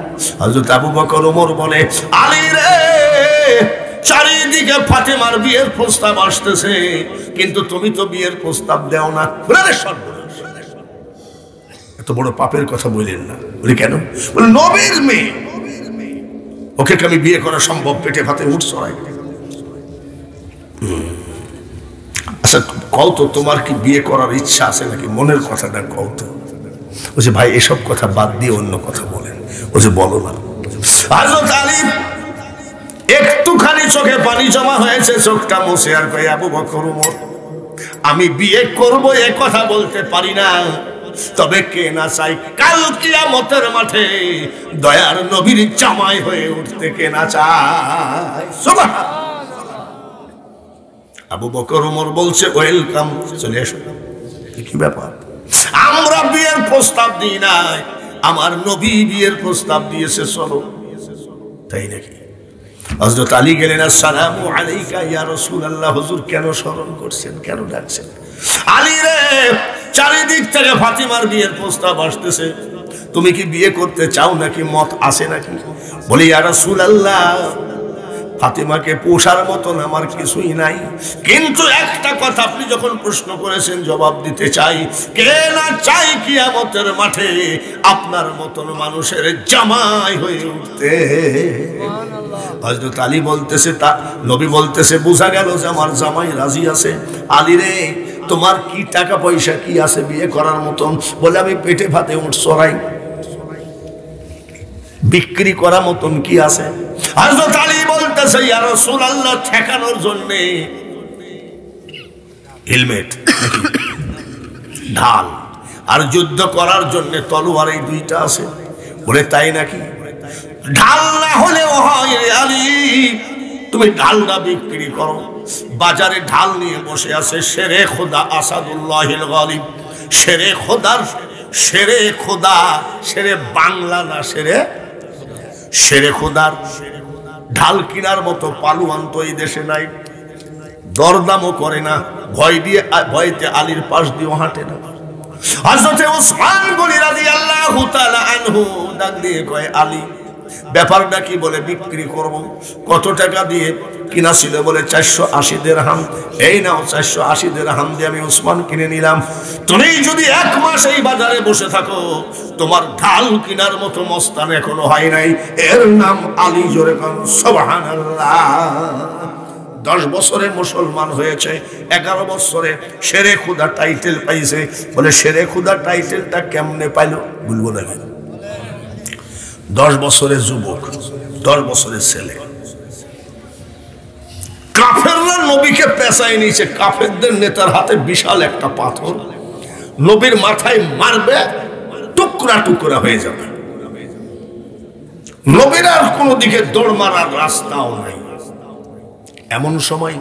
হযরত আবু বকর ওমর বলে আলী রে, চারিদিকে ফাতেমার বিয়ের প্রস্তাব আসতেছে, কিন্তু তুমি তো বিয়ের প্রস্তাব দেও না। এত বড় পাপের কথা বললেন না। বলি কেন? বলে নবীর মেয়ে, ওকে কি আমি বিয়ে করা সম্ভব? পেটে ভাতে উঠ চড়াই। আচ্ছা কও তো, তোমার কি বিয়ে করার ইচ্ছা আছে নাকি? মনের কথাটা কও তো। বলছে ভাই এসব কথা বাদ দিয়ে অন্য কথা বলেন। বলছে বলো না। হযরত আলী একটুখানি চোখে পানি জমা হয়েছে, চোখটা মুছে আর কই আবু বকর ওমর, আমি বিয়ে করব এ কথা বলতে পারি না, তবে কে না চাই কাল কিয়ামতের মাঠে দয়ার নবীর জামাই হয়ে উঠতে? কে না চায়? সুবহানাল্লাহ। আবু বকর ওমর বলছে ওয়েলকাম, চলে এসো। কি ব্যাপার? আমরা বিয়ের প্রস্তাব দিই নাই, আমার নবী বিয়ের প্রস্তাব দিয়েছে, চলো। তাই নাকি? হযরত আলী গেলেন। আসসালামু আলাইকা ইয়া রাসূলুল্লাহ। হুজুর কেন স্মরণ করছেন, কেন ডাকছেন? আলী রে, চারিদিক থেকে ফাতিমার বিয়ের প্রস্তাব আসতেছে, তুমি কি বিয়ে করতে চাও নাকি? মত আছে নাকি? বলি ইয়া রাসূলুল্লাহ, ফাতিমাকে পোষার মতন আমার কিছুই নাই, কিন্তু একটা কথা আপনি যখন প্রশ্ন করেছেন জবাব দিতে চাই। কে না চাই কিয়ামতের মাঠে আপনার মতন মানুষের জামাই হয়ে উঠতে? হযরত আলী বলতেছে, তা নবী বলতেছে বোঝা গেল যে আমার জামাই রাজি আছে। আলী রে, তোমার কি টাকা পয়সা কি আছে বিয়ে করার মতন? বলে আমি পেটে ভাতে উঠ চড়াই, বিক্রি করা মতন কি আছে? হযরত আলী বলতেছে ইয়া রাসূলুল্লাহ, ঠেকানোর জন্য হেলমেট, ঢাল, আর যুদ্ধ করার জন্য তলোয়ার, এই দুইটা আছে। বলে তাই নাকি? ঢাল না হলেও হয় রে আলী, তুমি ঢালটা বিক্রি করো। বাজারে ঢাল নিয়ে বসে আছে শেরে খোদা আসাদুল্লাহিল গালিব। শেরে খোদার, শেরে খোদা, শেরে বাংলা না, শেরে খোদার ঢাল কিনার মতো পালুয়ান তো এই দেশে নাই, দরদামও করে না, ভয়তে আলীর পাশ দিয়েও হাঁটে না। হযরত ওসমান গনি রাদিয়াল্লাহু তাআলা আনহু ডাক দিয়ে কয় আলী, ব্যাপারটা কি? বলে বিক্রি করব। কত টাকা দিয়ে কিনা ছিল? বলে 480 দিরহাম। এই নাও 480 দিরহাম দিয়ে আমি ওসমান কিনে নিলাম। তুমি যদি 1 মাস এই বাজারে বসে থাকো, তোমার ঢাল কিনার মতো মস্তান এখনো হয় নাই। এর নাম আলী। জোরে কান সুবহানাল্লাহ। 10 বছরে মুসলমান হয়েছে, 11 বছরে শেরে খুদা টাইটেল পাইছে। বলে শেরে খুদা টাইটেলটা কেমনে পাইলো? বলবো না। 10 বছরের যুবক, 10 বছরের ছেলে। কাফেররা নবীকে পেঁচায় নিয়েছে। কাফেরদের নেতার হাতে বিশাল একটা পাথর, নবীর মাথায় মারবে, টুকরা টুকরা হয়ে যাবে। নবীর আর কোনো দিকে দৌড় মারার রাস্তাও নাই। এমন সময়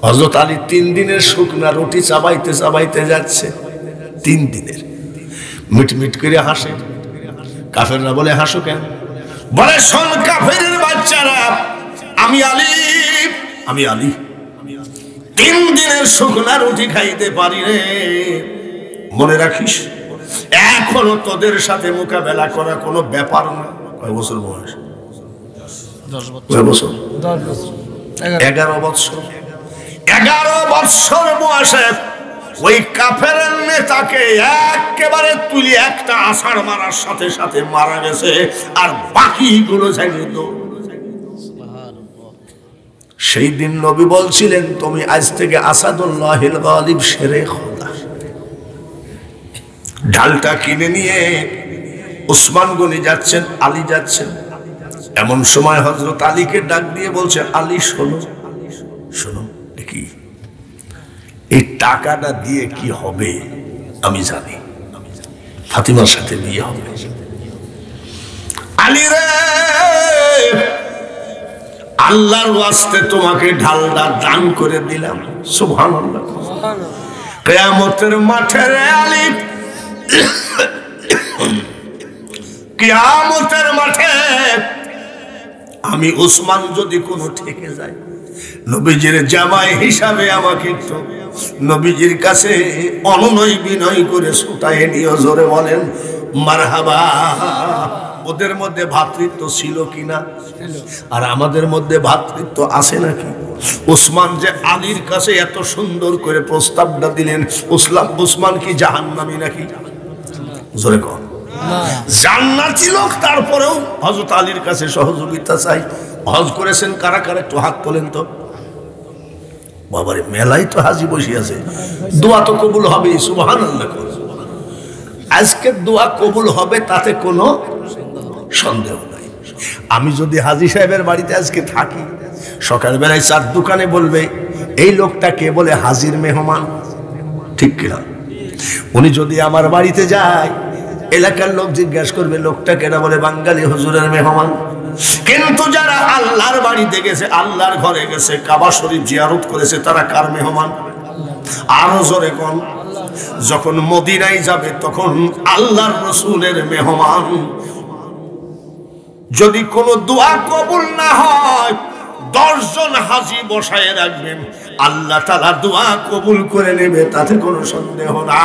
হযরত আলী 3 দিনের শুকনা রুটি চাবাইতে চাবাইতে যাচ্ছে। 3 দিনের। মিটমিট করে হাসে। কাফেররা বলে হাসো কেন? বলে শোন কাফেরের বাচ্চারা, আমি আলী 3 দিনের শুকনা রুটি খাইতে পারি রে। মনে রাখিস, এখনো তোদের সাথে মোকাবেলা করা কোনো ব্যাপার না। কয় বছর বয়স? 10 বছর। 11 বছর। 11 বছর। 11 বছর বয়সে ওই কাফেরের নেতাকে একেবারে তুলি একটা আষাঢ় মারার সাথে সাথে মারা গেছে, আর বাকিগুলো যাইবে তো। সেই দিন নবী বলছিলেন, তুমি আজ থেকে আসাদুল্লাহিল গালিব শেরে খোদা। ঢালটা কিনে নিয়ে ওসমান গনি যাচ্ছেন, আলী যাচ্ছেন। এমন সময় হযরত আলীকে ডাক দিয়ে বলছে, আলী শোনো, শোনো দেখি এই টাকাটা দিয়ে কি হবে আমি জানি, ফাতিমার সাথে বিয়ে হবে। আলী রে, আল্লাহর ওয়াস্তে তোমাকে ঢালটা দান করে দিলাম। সুবহানাল্লাহ। কিয়ামতের মাঠে রে আলী, কিয়ামতের মাঠে আমি উসমান যদি কোনো ঠেকে যাই, নবীজির জামাই হিসাবে আমাকে একটু নবীজির কাছে অনুনয় বিনয় করে ছুটায় নিয়ে জোরে বলেন মারহাবা। ওদের মধ্যে ভ্রাতৃত্ব ছিল কিনা, আর আমাদের মধ্যে ভ্রাতৃত্ব আছে নাকি? উসমান যে আলীর কাছে এত সুন্দর করে প্রস্তাবটা দিলেন, উসমান কি জাহান্নামী নাকি? জোরে কর। জান্নাতি লোক, তারপরেও হযরত আলীর কাছে সহযোগিতা চাই। হজ করেছেন কারা কারা একটু হাত তোলেন তো। বাবারে, মেলাই তো হাজি বসে আছে, দোয়া তো কবুল হবে। সুবহানাল্লাহ। আজকে দোয়া কবুল হবে তাতে কোনো সন্দেহ নাই। আমি যদি হাজি সাহেবের বাড়িতে আজকে থাকি, সকালবেলায় চার দোকানে বলবে এই লোকটা কে, বলে হাজির মেহমান, ঠিক কিনা? উনি যদি আমার বাড়িতে যায়, এলাকার লোক জিজ্ঞাসা করবে লোকটা কেনা, বলে বাঙালি হুজুরের মেহমান। কিন্তু যারা আল্লাহর বাড়িতে গেছে, আল্লাহর ঘরে গেছে, কাবা শরীফ জিয়ারত করেছে, তারা কার মেহমান? আরো জোরে কোন। যখন মদিনায় যাবে তখন আল্লাহর রাসূলের মেহমান। যদি কোনো দোয়া কবুল না হয়, 10 জন হাজি বসায় রাখবেন, আল্লাহ তাআলা দোয়া কবুল করে নেবে, তাতে কোনো সন্দেহ না।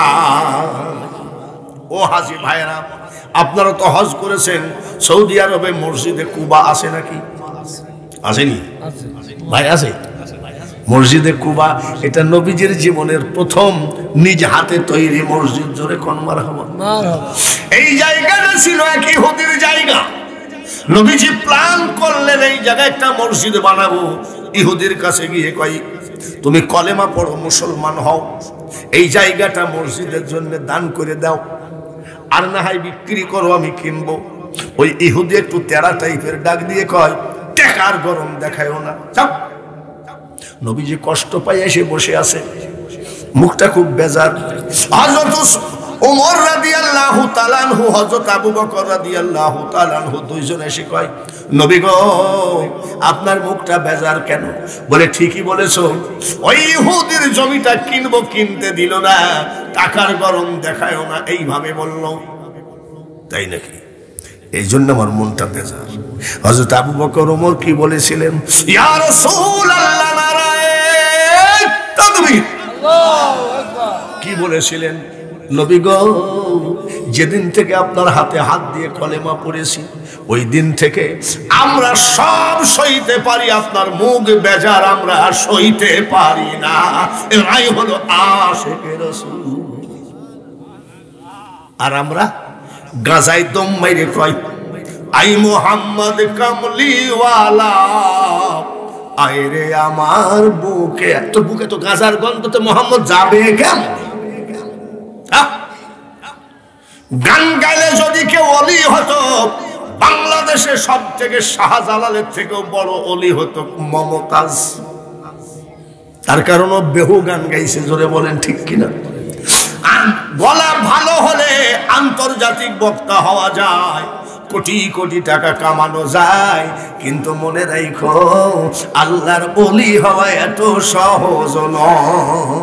ও হাজি ভাইরা, আপনারা তো হজ করেছেন, সৌদি আরবে মসজিদে কুবা আছে নাকি? আসেনি ভাই? আছে। মসজিদে কুবা এটা নবীজির জীবনের প্রথম নিজ হাতে তৈরি মসজিদ। জোরে কোন মারহাবা। এই জায়গাটা ছিল এক ইহুদির জায়গা। নবীজি প্ল্যান করলেন এই জায়গায় একটা মসজিদ বানাবো। ইহুদির কাছে গিয়ে কয়, তুমি কলেমা পড়ো, মুসলমান হও, এই জায়গাটা মসজিদের জন্য দান করে দাও, আর না হয় বিক্রি করো, আমি কিনবো। ওই ইহুদি একটু তেরা টাইপের ডাক দিয়ে কয়, টাকার গরম দেখায়ও না। নবীজি কষ্ট পাই এসে বসে আছে, মুখটা খুব বেজার। হযরত ওমর রাদিয়াল্লাহু তাআলা আনহু, হযরত আবু বকর রাদিয়াল্লাহু তাআলা আনহু দুইজন এসে কয়, নবী গো, আপনার মুখটা বেজার কেন? বলে ঠিকই বলেছো, ওই ইহুদির জমিটা কিনবো, কিনতে দিল না, টাকার গরম দেখায়ও না, এইভাবে বলল। তাই নাকি? এই জন্য আমার মনটা বেজার। হযরত আবু বকর ওমর কি বলেছিলেন? ইয়া রাসূলুল্লাহ, নারায়ে তাকবীর। আল্লাহু আকবার। কি বলেছিলেন? নবী গো, যেদিন থেকে আপনার হাতে হাত দিয়ে কলেমা পড়েছি, ওই দিন থেকে আমরা সব সইতে পারি, আপনার মুখ বেজার আমরা সইতে পারি না। এরাই হলো আশিকে রাসূল। আর আমরা গাজায় দম মাইরে কয়, আই মুহাম্মদ কামলিওয়ালা, আয় রে আমার বুকে। তোর বুকে তো গাজার গন্ধ, তো মোহাম্মদ যাবে কেন? গান গাইলে যদি কেউ অলি হতো, বাংলাদেশে সব থেকে শাহজালালের থেকেও বড় অলি হতো মমতাজ। তার কারণ ও বেহু গান গাইছে। জোরে বলেন ঠিক কিনা? গলা ভালো হলে আন্তর্জাতিক বক্তা হওয়া যায়, কোটি কোটি টাকা কামানো যায়, কিন্তু মনে রাখো আল্লাহর ওলি হওয়া এত সহজ নয়।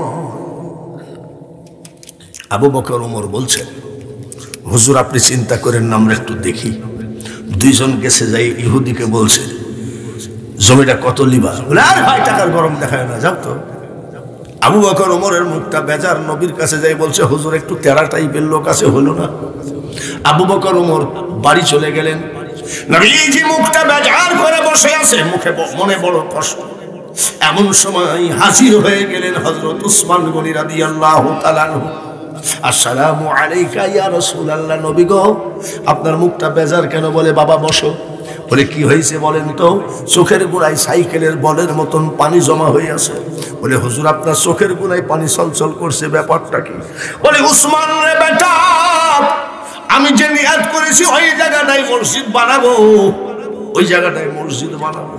আবু বকর ওমর বলছেন, হুজুর আপনি চিন্তা করেন না, আমরা একটু দেখি। দুইজন গেছে, যাই ইহুদিকে বলছে, জমিটা কত লিবা? বলে আর ভাই, টাকার গরম দেখায় না, যাও তো। আবু বকর ওমরের মুখটা বেজার, নবীর কাছে যাই বলছে, হুজুর একটু তেরা টাইপের লোক আছে, হলো না। আবু বকর ওমর বাড়ি চলে গেলেন। নবীজি মুখটা বেজার করে বসে আছে, মুখে মনে বড় কষ্ট। এমন সময় হাজির হয়ে গেলেন হযরত উসমান গনি রাদিয়াল্লাহু তাআলা আনহু। আসসালামু আলাইকা ইয়া রাসূলুল্লাহ। নবী গো, আপনার মুখটা বেজার কেন? বলে বাবা বসো। বলে কি হয়েছে বলেন তো? চোখের গোড়ায় সাইকেলের বলের মতন পানি জমা হয়ে আছে। বলে হুজুর আপনার চোখের গোড়ায় পানি চলচল করছে, ব্যাপারটা কি? বলে উসমান রে বেটা, আমি যে নিয়াত করেছি ওই জায়গাটায় মসজিদ বানাবো, ওই জায়গাটায় মসজিদ বানাবো।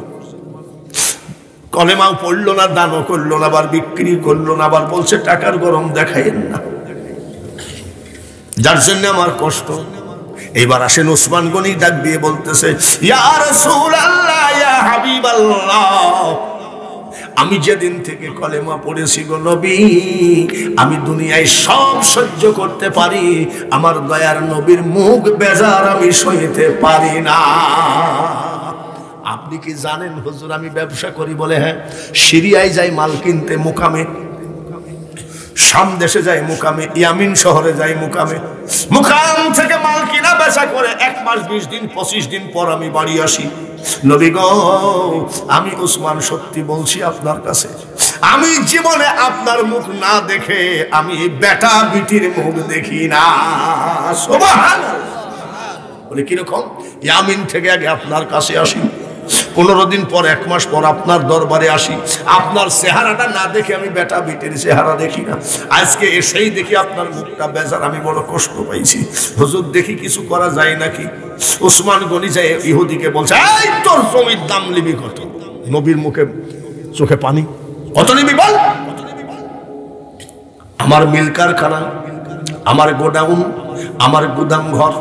কলেমাও পড়লো না, দানও করলো না, আবার বিক্রি করলো না, আবার বলছে টাকার গরম দেখাইন না, যার জন্য আমার কষ্ট। এইবার আসেন ওসমান গনি ডাক দিয়ে বলতেছে, ইয়া রাসূলুল্লাহ, ইয়া হাবিবাল্লাহ, আমি যেদিন থেকে কলেমা পড়েছি গো নবী, আমি দুনিয়ায় সব সহ্য করতে পারি, আমার দয়ার নবীর মুখ বেজার আমি সইতে পারি না। আপনি কি জানেন হুজুর আমি ব্যবসা করি? বলে হ্যাঁ। সিরিয়ায় যাই মাল কিনতে মুকামে, শাম দেশে যাই মুকামে, ইয়ামিন শহরে যাই মুকামে, মুকাম থেকে মাল কিনা বেচা করে 1 মাস 20 দিন 25 দিন পর আমি বাড়ি আসি। নবী গো, আমি ওসমান সত্যি বলছি আপনার কাছে, আমি জীবনে আপনার মুখ না দেখে আমি বেটা বিটির মুখ দেখি না। সুবহানাল্লাহ। বলে কিরকম? ইয়ামিন থেকে আগে আপনার কাছে আসি, 15 দিন পর 1 মাস পর আপনার দরবারে আসি, আপনার চেহারাটা না দেখে আমি বেটা বিটির চেহারা দেখি না। আজকে এসেই দেখি আপনার মুখটা বেজার, আমি বড় কষ্ট পাইছি। হুজুর দেখি কিছু করা যায় নাকি? ওসমান গনি যায় ইহুদিকে বলছে, এই তোর জমির দাম নিবি কত? নবীর মুখে চোখে পানি, কত নিবি বল? আমার মিল কারখানা, আমার গোডাউন, আমার গুদাম ঘর,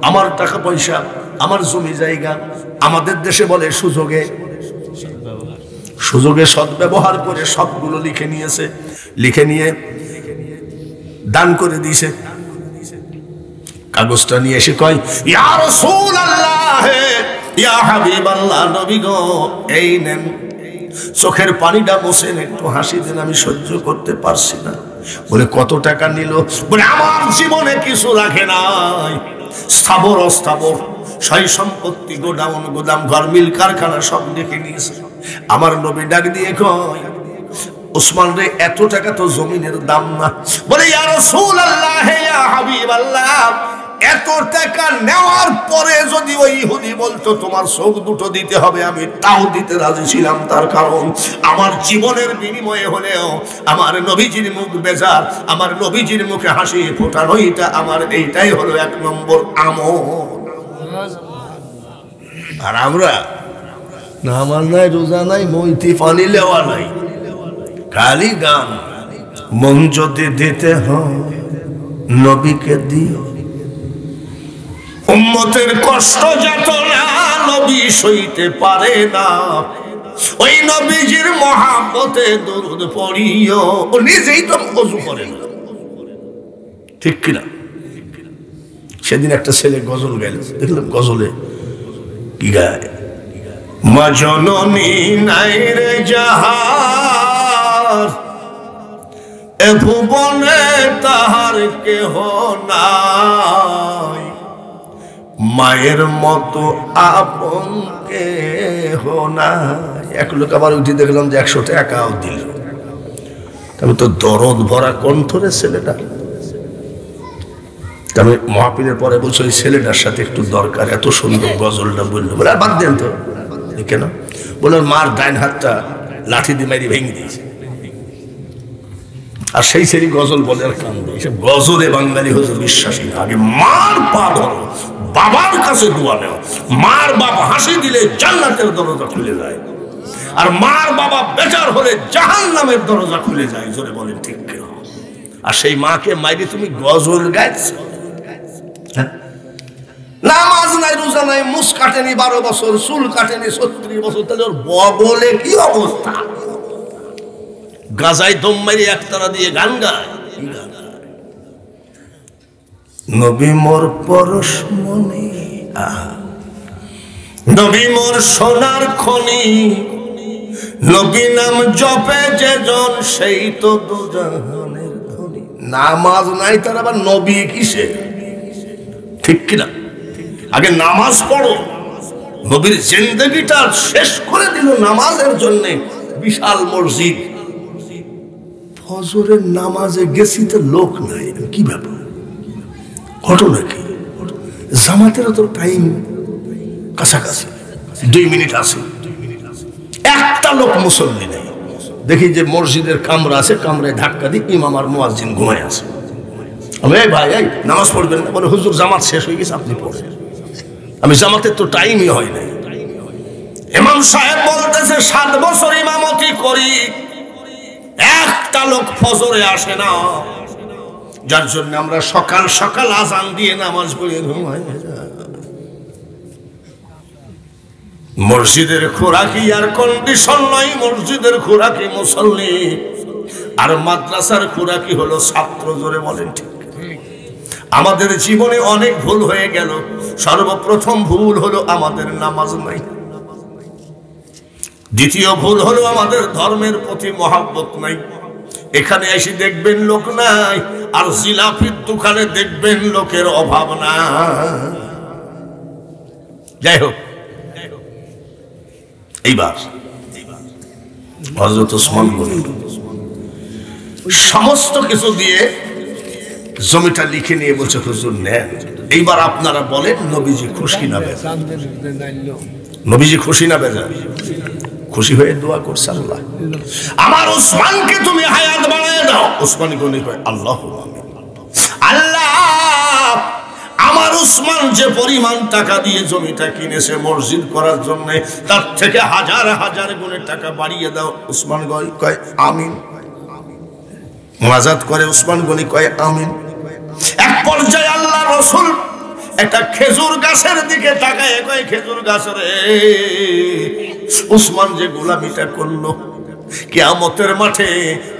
আমার টাকা পয়সা, আমার জমি জায়গা, আমাদের দেশে বলে সুযোগে সদ্ব্যবহার করে সবগুলো লিখে নিয়েছে, লিখে নিয়ে দান করে দিয়েছে। কাগজটা নিয়ে এসে কয়, ইয়া রাসূলুল্লাহ, ইয়া হাবিবাল্লাহ, নবী গো, এই নেন, চোখের পানিটা মোছেন, একটু হাসি দেন, আমি সহ্য করতে পারছি না। বলে কত টাকা নিল? বলে আমার জীবনে কিছু রাখে নাই, স্থাবর অস্থাবর সয় সম্পত্তি, গোডাউন, গোদাম ঘর, মিল কারখানা সব লিখে নিয়েছে। আমার নবী ডাক দিয়ে কয়, ওসমান রে, এত টাকা তো জমিনের দাম না। বলে ইয়া রাসূলুল্লাহ, ইয়া হাবিবাল্লাহ, এত টাকা নেওয়ার পরে যদি ওই ইহুদি বলতো তোমার চোখ দুটো দিতে হবে, আমি তাও দিতে রাজি ছিলাম। তার কারণ আমার জীবনের বিনিময়ে হলেও আমার নবীজির মুখ বেজার, আমার নবীজির মুখে হাসি ফোটানো, এইটাই হলো 1 নম্বর আমল। আর আমরা নামাজ নাই, রোজা নাই, মইতি পানি লেওয়া নাই, খালি গান। মন যদি দিতে হয় নবীকে দিও, উম্মতের কষ্ট যাতনা নবী সইতে পারে না, ওই নবীজির মহাব্বতে দরুদ পড়িও। ও নিজেই তো ওযু করে না, ঠিক কিনা? সেদিন একটা ছেলে গজল গাইল, দেখলাম গজলে কি গায়, মা জননী নাই রে যাহার, এ ভুবনে তাহার কেহ নাই, মায়ের মতো আপন কেহ নাই। এক লোক আবার উঠে দেখলাম যে 100 টাকাও দিল। তবে তো দরদ ভরা কণ্ঠরে ছেলেটা। তবে মহাপীরের পরে বলছে ওই ছেলেটার সাথে একটু দরকার, এত সুন্দর গজলটা বললো। বলে আর বাদ দেন তো। কেন? বলে মার ডাইন হাতটা লাঠি দিয়ে মারি ভেঙে দিয়েছে। আর সেই ছেলে গজল বলে আর কান্দে। এসব গজলে বাঙালি হচ্ছে বিশ্বাসী না। আগে মার পা ধরো, বাবার কাছে দোয়া নেও। মার বাবা হাসি দিলে জান্নাতের দরজা খুলে যায়, আর মার বাবা বেচার হলে জাহান্নামের দরজা খুলে যায়। জোরে বলেন ঠিক কিনা? আর সেই মাকে মাইরে তুমি গজল গাইছো। নামাজ নাই, রোজা নাই, মুস কাটেনি 12 বছর, চুল কাটেনি 36 বছর, তাহলে ওর বগলে কি অবস্থা? গাজায় দম মারি একতারা দিয়ে গান গায়। নবী মোর পরশমণি, নবী মোর সোনার খনি, নবী নাম জপে যে জন সেই তো দুজাহানের ধনী। নামাজ নাই, তার আবার নবী কিসে? ঠিক কিনা? আগে নামাজ পড়ো। নবীর জিন্দেগিটা শেষ করে দিল নামাজের জন্য। বিশাল মসজিদ, ফজরের নামাজে গেছি তো লোক নাই, কি ব্যাপার? ঘটনা কি? জামাতের তো টাইম কাছাকাছি, 2 মিনিট আছে, একটা লোক মুসল্লি নেই। দেখি যে মসজিদের কামরা আছে, কামরায় ধাক্কা দিই, ইমাম আর মুয়াজ্জিন ঘুমায় আছে। আমি এই ভাই, এই নামাজ পড়বেন না? বলে হুজুর জামাত শেষ হয়ে গেছে, আপনি পড়েন। আমি জামাতের তো টাইমই হয় নাই। ইমাম সাহেব বলতেছে বলতেছে 7 বছর ইমামতি করি, একটা লোক ফজরে আসে না, যার জন্য আমরা সকাল সকাল আজান দিয়ে নামাজ পড়ে ঘুমাই। মসজিদের খোরাকি আর কন্ডিশন নয়, মসজিদের খোরাকি মুসল্লি, আর মাদ্রাসার খোরাকি হলো ছাত্র। জোরে বলেন ঠিক? আমাদের জীবনে অনেক ভুল হয়ে গেল। সর্বপ্রথম ভুল হলো আমাদের নামাজ নাই। দ্বিতীয় ভুল হলো আমাদের ধর্মের প্রতি মহব্বত নাই। এখানে এসে দেখবেন লোক নাই, আর জিলাপির দোকানে দেখবেন লোকের অভাব না। যাই হোক, এইবার হযরত ওসমান গনি সমস্ত কিছু দিয়ে জমিটা লিখে নিয়ে বলছে, হুজুর নেন, এইবার আপনারা বলেন নবীজি খুশি না বেজার? নবীজি খুশি না বেজার? খুশি হয়ে দোয়া করছে, আল্লাহ আমার ওসমানকে তুমি হায়াত বাড়ায় দাও। ওসমান গনি কয় আল্লাহুম্মা আমিন। আল্লাহ আমার ওসমান যে পরিমাণ টাকা দিয়ে জমিটা কিনেছে মসজিদ করার জন্য, তার থেকে হাজার হাজার গুণের টাকা বাড়িয়ে দাও। ওসমান গনি কয় আমিন। মুনাজাত করে ওসমান গনি কয় আমিন। এক পর্যায়ে আল্লাহ রাসূল একটা খেজুর গাছের দিকে তাকায় কয়, খেজুর গাছ রে, ওসমান যে গোলামিটা করলো, কিয়ামতের মাঠে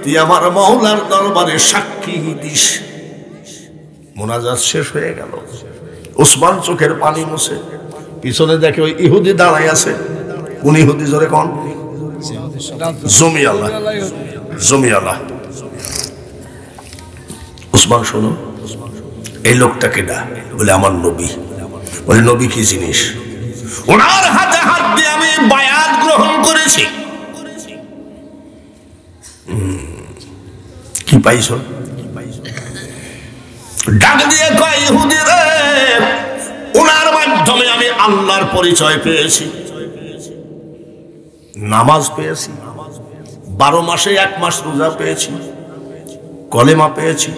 তুই আমার মাওলার দরবারে সাক্ষী দিস। মুনাজাত শেষ হয়ে গেল, ওসমান চোখের পানি মুছে পিছনে দেখে ওই ইহুদি দাঁড়ায় আছে। কোন ইহুদি? জোরে কোন? জমিয়ালা। জমিয়ালা। ওসমান শোনো, এই লোকটাকে না, বলে আমার নবী। বলে নবী কি জিনিস? ওনার হাতে হাত দিয়ে আমি বায়াত গ্রহণ করেছি। কি পাইছ? ডাক দিয়ে কয়, ইহুদি রে, ওনার মাধ্যমে আমি আল্লাহর পরিচয় পেয়েছি, নামাজ পেয়েছি, 12 মাসে 1 মাস রোজা পেয়েছি, কলেমা পেয়েছি,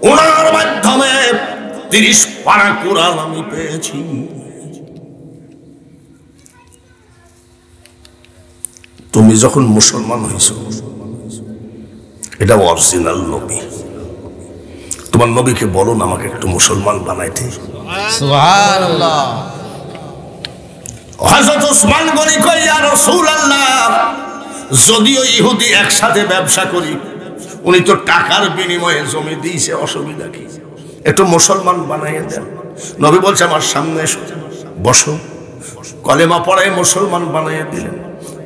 ওনার মাধ্যমে 30 পারা কোরআন আমি পেয়েছি। তুমি যখন মুসলমান হইছ, এটা অরিজিনাল নবী, তোমার নবীকে বলুন আমাকে একটু মুসলমান বানাইতে। সুবহানাল্লাহ। হযরত ওসমান গনি কয়, ইয়া রাসূলুল্লাহ, যদিও ইহুদি একসাথে ব্যবসা করি, উনি তো টাকার বিনিময়ে জমি দিয়েছে, অসুবিধা কি? একটু মুসলমান বানাইয়ে দেন। নবী বলছে আমার সামনে এসো, বসো। কলেমা পড়ায় মুসলমান বানাইয়ে দিলেন।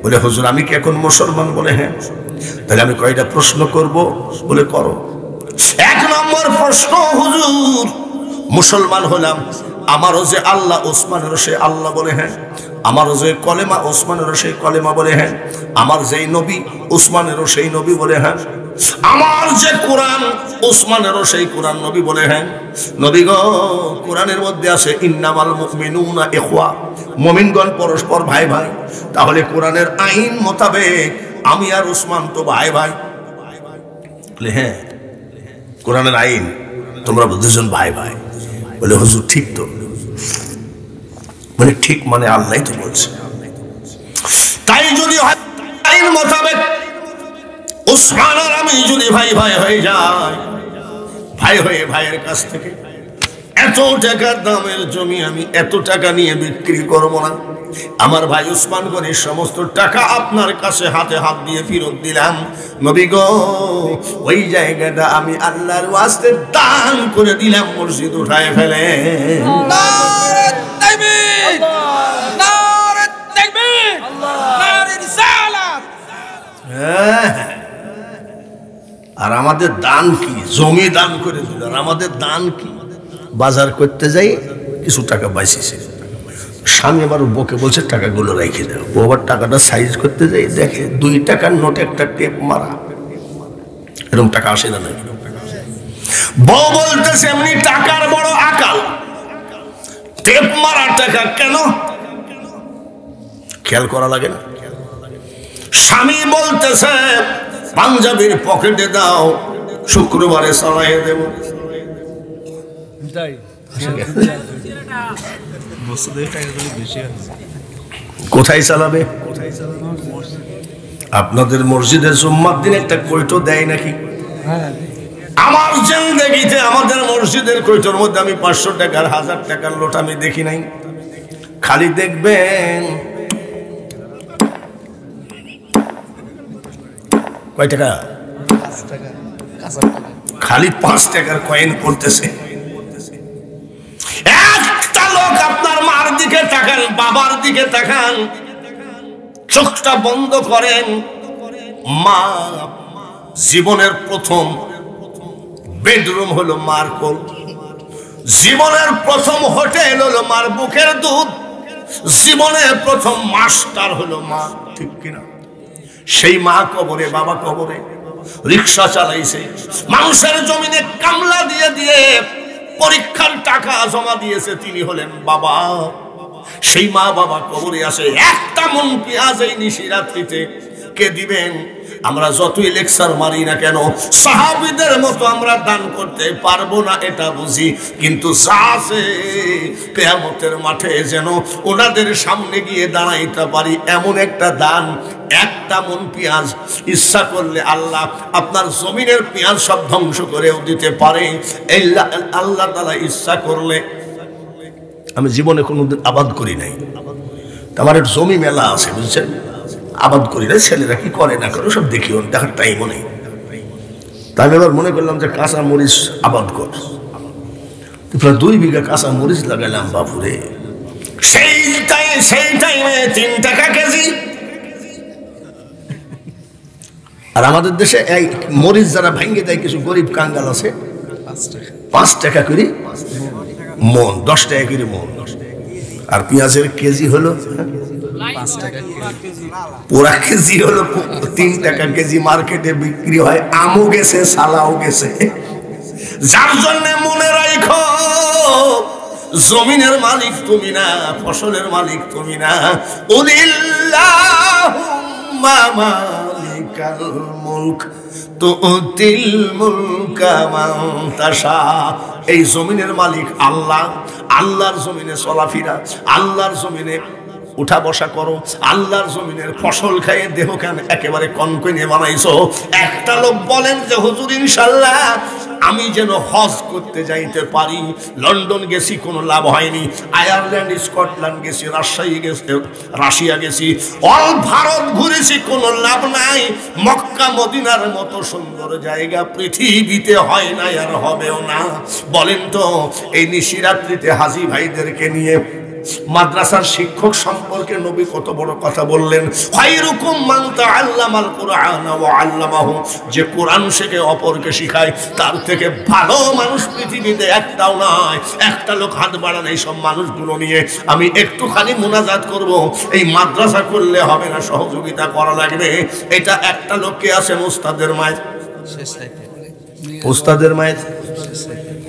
বলে হুজুর আমি কি এখন মুসলমান? বলে হ্যাঁ। তাহলে আমি কয়টা প্রশ্ন করব? বলে করো। 1 নম্বর প্রশ্ন, হুজুর মুসলমান হলাম, আমারও যে আল্লাহ ওসমানেরও সে আল্লাহ? বলে হ্যাঁ। আমারও যে কলেমা ওসমানেরও সেই কলেমা? বলে হ্যাঁ। আমার যেই নবী ওসমানেরও সেই নবী? বলে হ্যাঁ। আমার যে কোরআন ওসমানেরও সেই কোরআন? নবী বলে হ্যাঁ। নবী গো, কোরআনের মধ্যে আছে ইন্নামাল মুমিনুনা ইখওয়া, মুমিনগণ পরস্পর ভাই ভাই। তাহলে কোরআনের আইন মোতাবেক আমি আর ওসমান তো ভাই ভাই? বলে হ্যাঁ, কোরআনের আইন তোমরা দুজন ভাই ভাই। বলে হুজুর ঠিক তো? মানে ঠিক মানে আল্লাহ তো বলছে, তাই যদি আইন মোতাবেক ওসমান আর আমি যদি ভাই ভাই হয়ে যাই, ভাই হয়ে ভাইয়ের কাছ থেকে এত টাকা দামের জমি আমি এত টাকা নিয়ে বিক্রি করব না। আমার ভাই ওসমান গনির সমস্ত টাকা আপনার কাছে হাতে হাত দিয়ে ফেরত দিলাম। নবী গো, ওই জায়গাটা আমি আল্লাহর ওয়াস্তে দান করে দিলাম, মসজিদ উঠায় ফেলে। নারে তাকবীর, নারে তাকবীর, নারে রিসালাত। আর আমাদের দান কি? জমি দান করে দিল। আর আমাদের দান কি? বাজার করতে যাই কিছু টাকা বাঁচিয়েছে, স্বামী আবার বকে বলছে টাকাগুলো রেখে দাও। ও আবার টাকাটা সাইজ করতে যাই, দেখে 2 টাকার নোট একটা টেপ মারা। এরকম টাকা আসে না? বউ বলতেছে এমনি টাকার বড় আকাল, টেপ মারা টাকা কেন? খেয়াল করা লাগে না? স্বামী বলতেছে পাঞ্জাবির পকেটে দাও, শুক্রবারে চালাইয়ে দেব। কোথায় চালাবে? আপনাদের মসজিদের জুম্মার দিন একটা কৈটো দেয় নাকি? হ্যাঁ, আমার জিন্দেগিতে আমাদের মসজিদের কৈটোর মধ্যে আমি 500 টাকার 1000 টাকার নোট আমি দেখি নাই। খালি দেখবেন কয় টাকা, খালি 5 টাকার কয়েন পড়তেছে। একটা লোক আপনার মার দিকে তাকান, বাবার দিকে তাকান, চোখটা বন্ধ করেন। মা জীবনের প্রথম বেডরুম হলো মার কোল, জীবনের প্রথম হোটেল হলো মার বুকের দুধ, জীবনের প্রথম মাস্টার হলো মা, ঠিক কিনা? সেই মা কবরে, বাবা কবরে, রিক্সা চালাইছে, মানুষের জমিনে কামলা দিয়ে দিয়ে পরীক্ষার টাকা জমা দিয়েছে, তিনি হলেন বাবা। সেই মা বাবা কবরে আসে, একটা মন পেঁয়াজ এই নিশিরাত্রিতে কে দিবেন? আমরা যতই লেকচার মারি না কেন, সাহাবীদের মতো আমরা দান করতে পারবো না এটা বুঝি, কিন্তু যা আছে কিয়ামতের মাঠে যেন ওনাদের সামনে গিয়ে দাঁড়াইতে পারি এমন একটা দান। একটা মন পেঁয়াজ ইচ্ছা করলে আল্লাহ আপনার জমিনের পেঁয়াজ সব ধ্বংস করেও দিতে পারে। আল্লাহ তাআলা ইচ্ছা করলে, আমি জীবনে কোনোদিন আবাদ করি নাই, আমার একটা জমি মেলা আছে বুঝছেন, আবাদ করি না, ছেলেরা কি করে না করে সব দেখিও, দেখার টাইমও নেই। তা আমি এবার মনে করলাম যে কাঁচা মরিচ আবাদ কর, প্রায় 2 বিঘা কাঁচা মরিচ লাগাইলাম বাপুরে। সেই টাইমে 3 টাকা কেজি। আর আমাদের দেশে এই মরিচ যারা ভেঙে দেয় কিছু গরিব কাঙ্গাল আছে, 5 টাকা করে মন, 10 টাকা করে মন। আর পেঁয়াজের কেজি হলো 5 টাকা, পুরা কেজি হলো 3 টাকা কেজি। মার্কেটে বিক্রি হয়, আমও গেছে, সালাও গেছে। যার জন্য মনে রাখো, জমিনের মালিক তুমি না, ফসলের মালিক তুমি না। উলিল্লাহুম্মা মালিকাল মুলক তুতিল মুলকা মান তাশা। এই জমিনের মালিক আল্লাহ, আল্লাহর জমিনে চলাফেরা, আল্লাহর জমিনে উঠা বসা করো, আল্লাহর জমিনের ফসল খাইয়ে দেহ কেন একেবারে কনকনে বানাইছো। একটা লোক বলেন যে হুজুর ইনশাআল্লাহ আমি যেন হজ করতে যাইতে পারি। লন্ডন গেছি, কোনো লাভ হয়নি। আয়ারল্যান্ড, স্কটল্যান্ড গেছি, রাজশাহী গেছি, রাশিয়া গেছি, অল ভারত ঘুরেছি, কোনো লাভ নাই। মক্কা মদিনার মতো সুন্দর জায়গা পৃথিবীতে হয় না, আর হবেও না। বলেন তো এই নিশিরাত্রিতে হাজী ভাইদেরকে নিয়ে মাদ্রাসার শিক্ষক সম্পর্কে নবী কত বড় কথা বললেন, খায়রুকুম মান তাআল্লামাল কুরআন ওয়া আল্লামাহু। যে কোরআন শেখে অপরকে শিখায়, তার থেকে ভালো মানুষ পৃথিবীতে একটাও নাই। একটা লোক হাত বাড়ান, এই সব মানুষগুলো নিয়ে আমি একটুখানি মুনাজাত করব। এই মাদ্রাসা করলে হবে না, সহযোগিতা করা লাগবে। এটা একটা লোককে আছে ওস্তাদের মায়ের, ওস্তাদের মায়ের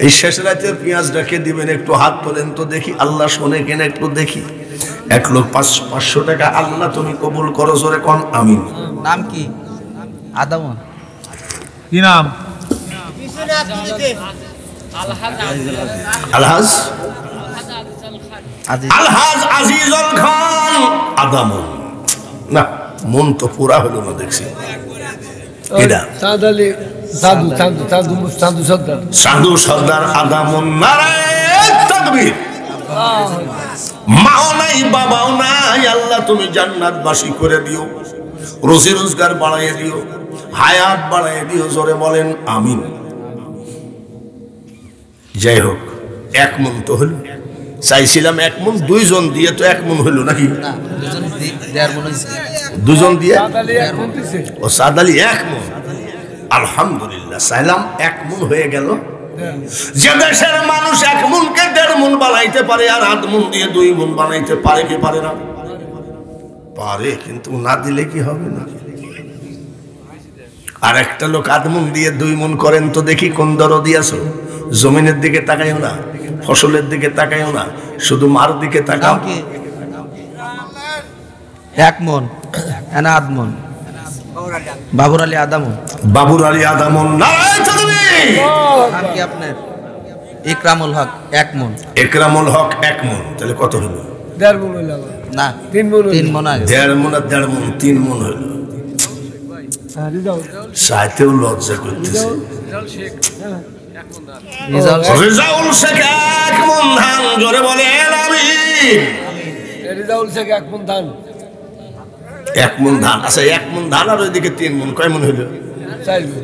এই শেষ রাতের পেঁয়াজটাকে দিবেন, একটু হাত তোলেন তো দেখি, আল্লাহ শোনে কেন একটু দেখি। এক লোক 500 টাকা, আল্লাহ তুমি কবুল করো, জোরে কোন আমিন। নাম কি? আদম। কি নাম? আলহাজ আলহাজ আজিজুল খান আদম। না, মন তো পুরা হলো না দেখছি। এটা সাধু সর্দার আদামুন। নারায়ে তাকবীর। মাও নাই, বাবাও নাই, আল্লাহ তুমি জান্নাতবাসী করে দিও, রুজি রোজগার বাড়াইয়ে দিও, হায়াত বাড়াইয়ে দিও, জোরে বলেন আমিন। যাই হোক, 1 মন তো হলো, চাইছিলাম 1 মন, 2 জন দিয়ে তো 1 মন হলো নাকি? দুজন দিয়ে ও সাদালি 1 মন। আলহামদুলিল্লাহ, চাইলাম 1 মন হয়ে গেল। যে দেশের মানুষ 1 মনকে 1.5 মন বানাইতে পারে, আর 8 মন দিয়ে 2 মন বানাইতে পারে কি পারে না? পারে, কিন্তু না দিলে কি হবে না? আর একটা লোক 8 মন দিয়ে 2 মন করেন তো দেখি, কোন দরদি আছো? জমিনের দিকে তাকাইও না, ফসলের দিকে তাকাইও না, শুধু মার দিকে তাকাও। 1 মন না 8 মন? বাবুর আলী আদামন। বাবুর আলী আদামন। নারায়ে তাকবীর। নাম কি আপনার? ইকরামুল হক 1 মন। ইকরামুল হক 1 মন, তাহলে কত হলো? 1.5 মন হইল না, 3 মন। 3 মন আগে। 1.5 মন আর 1.5 মন, 3 মন হলো। চাইতেও লজ্জা করতেছে। রেজাউল শেখ 1 মণ ধান, জোরে বলেন আমিন। রেজাউল শেখ 1 মণ ধান, 1 মণ ধান। আচ্ছা 1 মণ ধান আর ওইদিকে 3 মণ, কয় মণ হইল?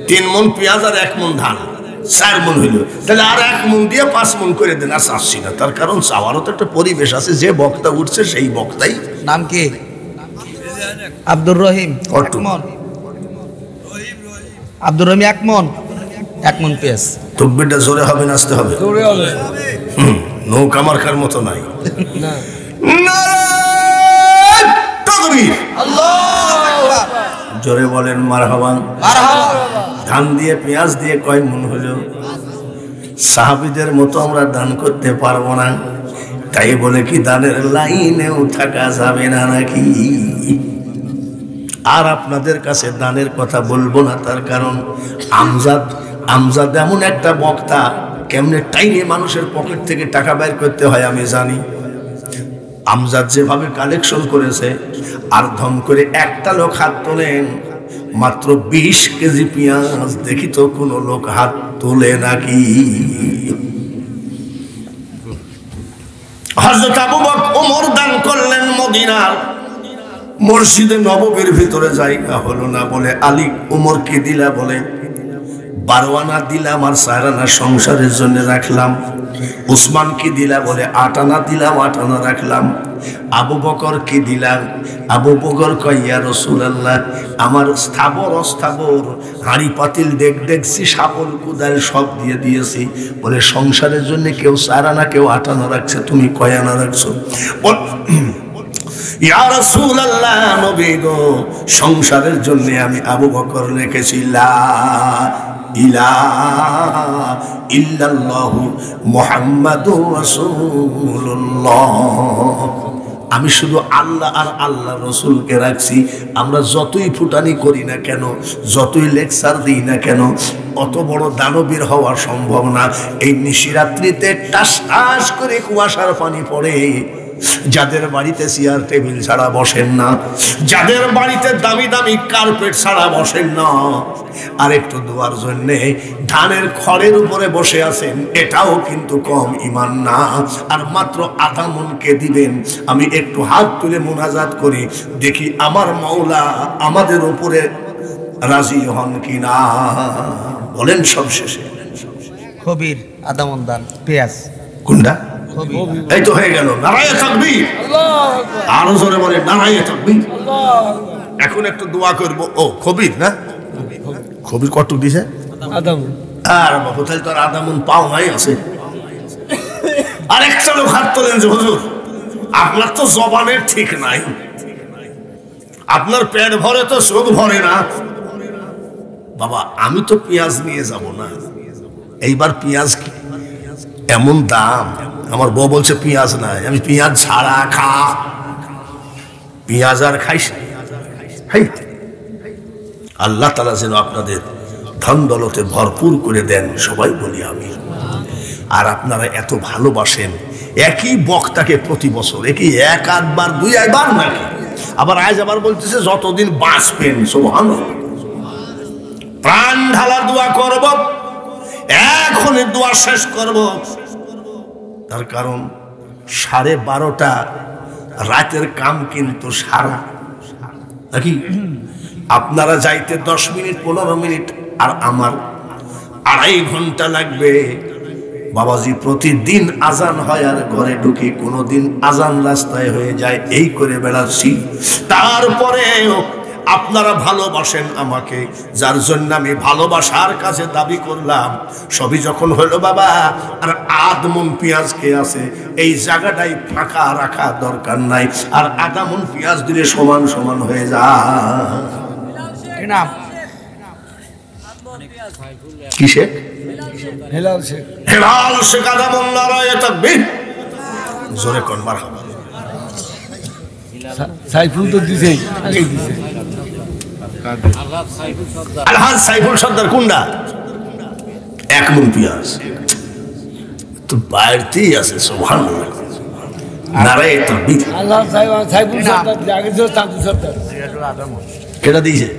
3 মণ পেঁয়াজ আর 1 মণ ধান, 4 মণ হইল। তাহলে আর 1 মণ দিয়ে 5 মণ করে দেন। আর চাচ্ছি না, তার কারণ চাওয়ারও তো একটা পরিবেশ আছে। যে বক্তা উঠছে সেই বক্তাই। নাম কি? আব্দুর রহিম। আব্দুর রহিম 1 মণ, 1 মণ পেঁয়াজ। তকবীরটা জোরে হবে না আসতে হবে? জোরে হবে। নৌকা মার্কার মতো নাই। না, নারায়ে তাকবীর, আল্লাহু আকবার। জোরে বলেন মারহাবা। মারহাবা। ধান দিয়ে পেঁয়াজ দিয়ে কয় মণ হলো? সাহাবীদের মতো আমরা দান করতে পারবো না, তাই বলে কি দানের লাইনেও থাকা যাবে না নাকি? আর আপনাদের কাছে দানের কথা বলবো না, তার কারণ আমজাদ এমন একটা বক্তা, কেমনে টাইনে মানুষের পকেট থেকে টাকা বের করতে হয় আমি জানি। আমজাদ যেভাবে কালেকশন করেছে, আর ধম করে একটা লোক হাত তোলেন, মাত্র 20 কেজি পেঁয়াজ। দেখি তো কোনো লোক হাত তোলে নাকি? হযরত আবু বকর ওমর দান করলেন মদিনার মসজিদে নববীর ভিতরে জায়গা হলো না বলে আলী ওমরকে দিলা বলে 12 আনা দিলাম আর 4 আনা সংসারের জন্য রাখলাম। উসমান কি দিলা বলে 8 আনা দিলাম, 8 আনা রাখলাম। আবু বকর কি দিলাম? আবু বকর কয় ইয়া রাসূলুল্লাহ, আমার স্থাবর অস্থাবর হাঁড়ি পাতিল দেখছি শাবল কুদাল সব দিয়ে দিয়েছি। বলে সংসারের জন্য কেউ 4 আনা কেউ 8 আনা রাখছে, তুমি কয় আনা রাখছো? ইয়া রাসূলুল্লাহ, নবী গো, সংসারের জন্য আমি আবু বকর রেখেছি লা ইলাহা ইল্লাল্লাহু মুহাম্মাদুর রাসূলুল্লাহ। আমি শুধু আল্লাহ আর আল্লাহ রসুলকে রাখছি। আমরা যতই ফুটানি করি না কেন, যতই লেকচার দিই না কেন, অত বড় দানবীর হওয়া সম্ভব না। এই নিশিরাত্রিতে টাস টাস করে কুয়াশার পানি পড়ে, যাদের বাড়িতে চেয়ার টেবিল ছাড়া বসেন না, যাদের বাড়িতে দামি দামি কার্পেট ছাড়া বসেন না, আর একটু দোয়ার জন্য ধানের খড়ের উপরে বসে আছেন, এটাও কিন্তু কম ঈমান না। আর মাত্র 1/2 মণকে দিবেন। আমি একটু হাত তুলে মুনাজাত করি, দেখি আমার মাওলা আমাদের উপরে রাজি হন কিনা। বলেন সব শেষে খবির 1/2 মণ দান পেঁয়াজ। কোনটা? খবির। এই তো হয়ে গেল। নারায়ে তাকবীর। আল্লাহু আকবার। আরো জোরে বলেন নারায়ে তাকবীর। আল্লাহু আকবার। এখন একটু দোয়া করব। ও খবির না, খবির কত দিছে? আদম। আর বাবু তাহলে তো আর 1/2 মণ পাও নাই আছে। আর একটা লোক হাত তোলেন যে হুজুর আপনার তো জবানের ঠিক নাই, আপনার পেট ভরে তো চোখ ভরে না। বাবা আমি তো পেঁয়াজ নিয়ে যাব না, এইবার পেঁয়াজ এমন দাম, আমার বউ বলছে পেঁয়াজ নাই, আমি পেঁয়াজ ছাড়া খা, পেঁয়াজ আর খাইস। আল্লাহ তাআলা যেন আপনাদের ধন দৌলতে ভরপুর করে দেন, সবাই বলি আমি। আর আপনারা এত ভালোবাসেন একই বক্তাকে প্রতি বছর, একই 1-8 2 নাকি, আবার আজ আবার বলতেছে যতদিন বাঁচবেন। সুবহানাল্লাহ। প্রাণ ঢালা দোয়া করব, এখনই দোয়া শেষ করব। তার কারণ 12:30 রাতের কাম কিন্তু সারা নাকি। আপনারা যাইতে 10 মিনিট 15 মিনিট, আর আমার 2.5 ঘন্টা লাগবে। বাবাজি প্রতিদিন আজান হয় আর ঘরে ঢুকি, কোনোদিন আজান রাস্তায় হয়ে যায়, এই করে বেড়াচ্ছি। তারপরেও আপনারা ভালোবাসেন আমাকে, যার জন্য আমি ভালোবাসার কাছে দাবি করলাম। সবই যখন হলো বাবা, আর 1/2 মণ পেঁয়াজ কে আছে, এই জায়গাটাই ফাঁকা রাখা দরকার নাই। আর 1/2 মণ পেঁয়াজ দিলে সমান সমান হয়ে যায়। নাম কিসে? হেলাল শেখ। হেলাল শেখ 1/2 মণ। নারায়ে তাকবীর। জোরে কোন মারহাবা। সাইফুল তো দিছে, আগে দিছে। আলহাজ সাইফুল সর্দার কোনটা? 1 মণ পেঁয়াজ তো বাইরেতেই আছে। সুবহানাল্লাহ। নারায়ে তাকবীর। আল্লাহ সাইফুল সর্দার আগে ছিল চাঁদু সর্দার। কেটা দিয়েছে?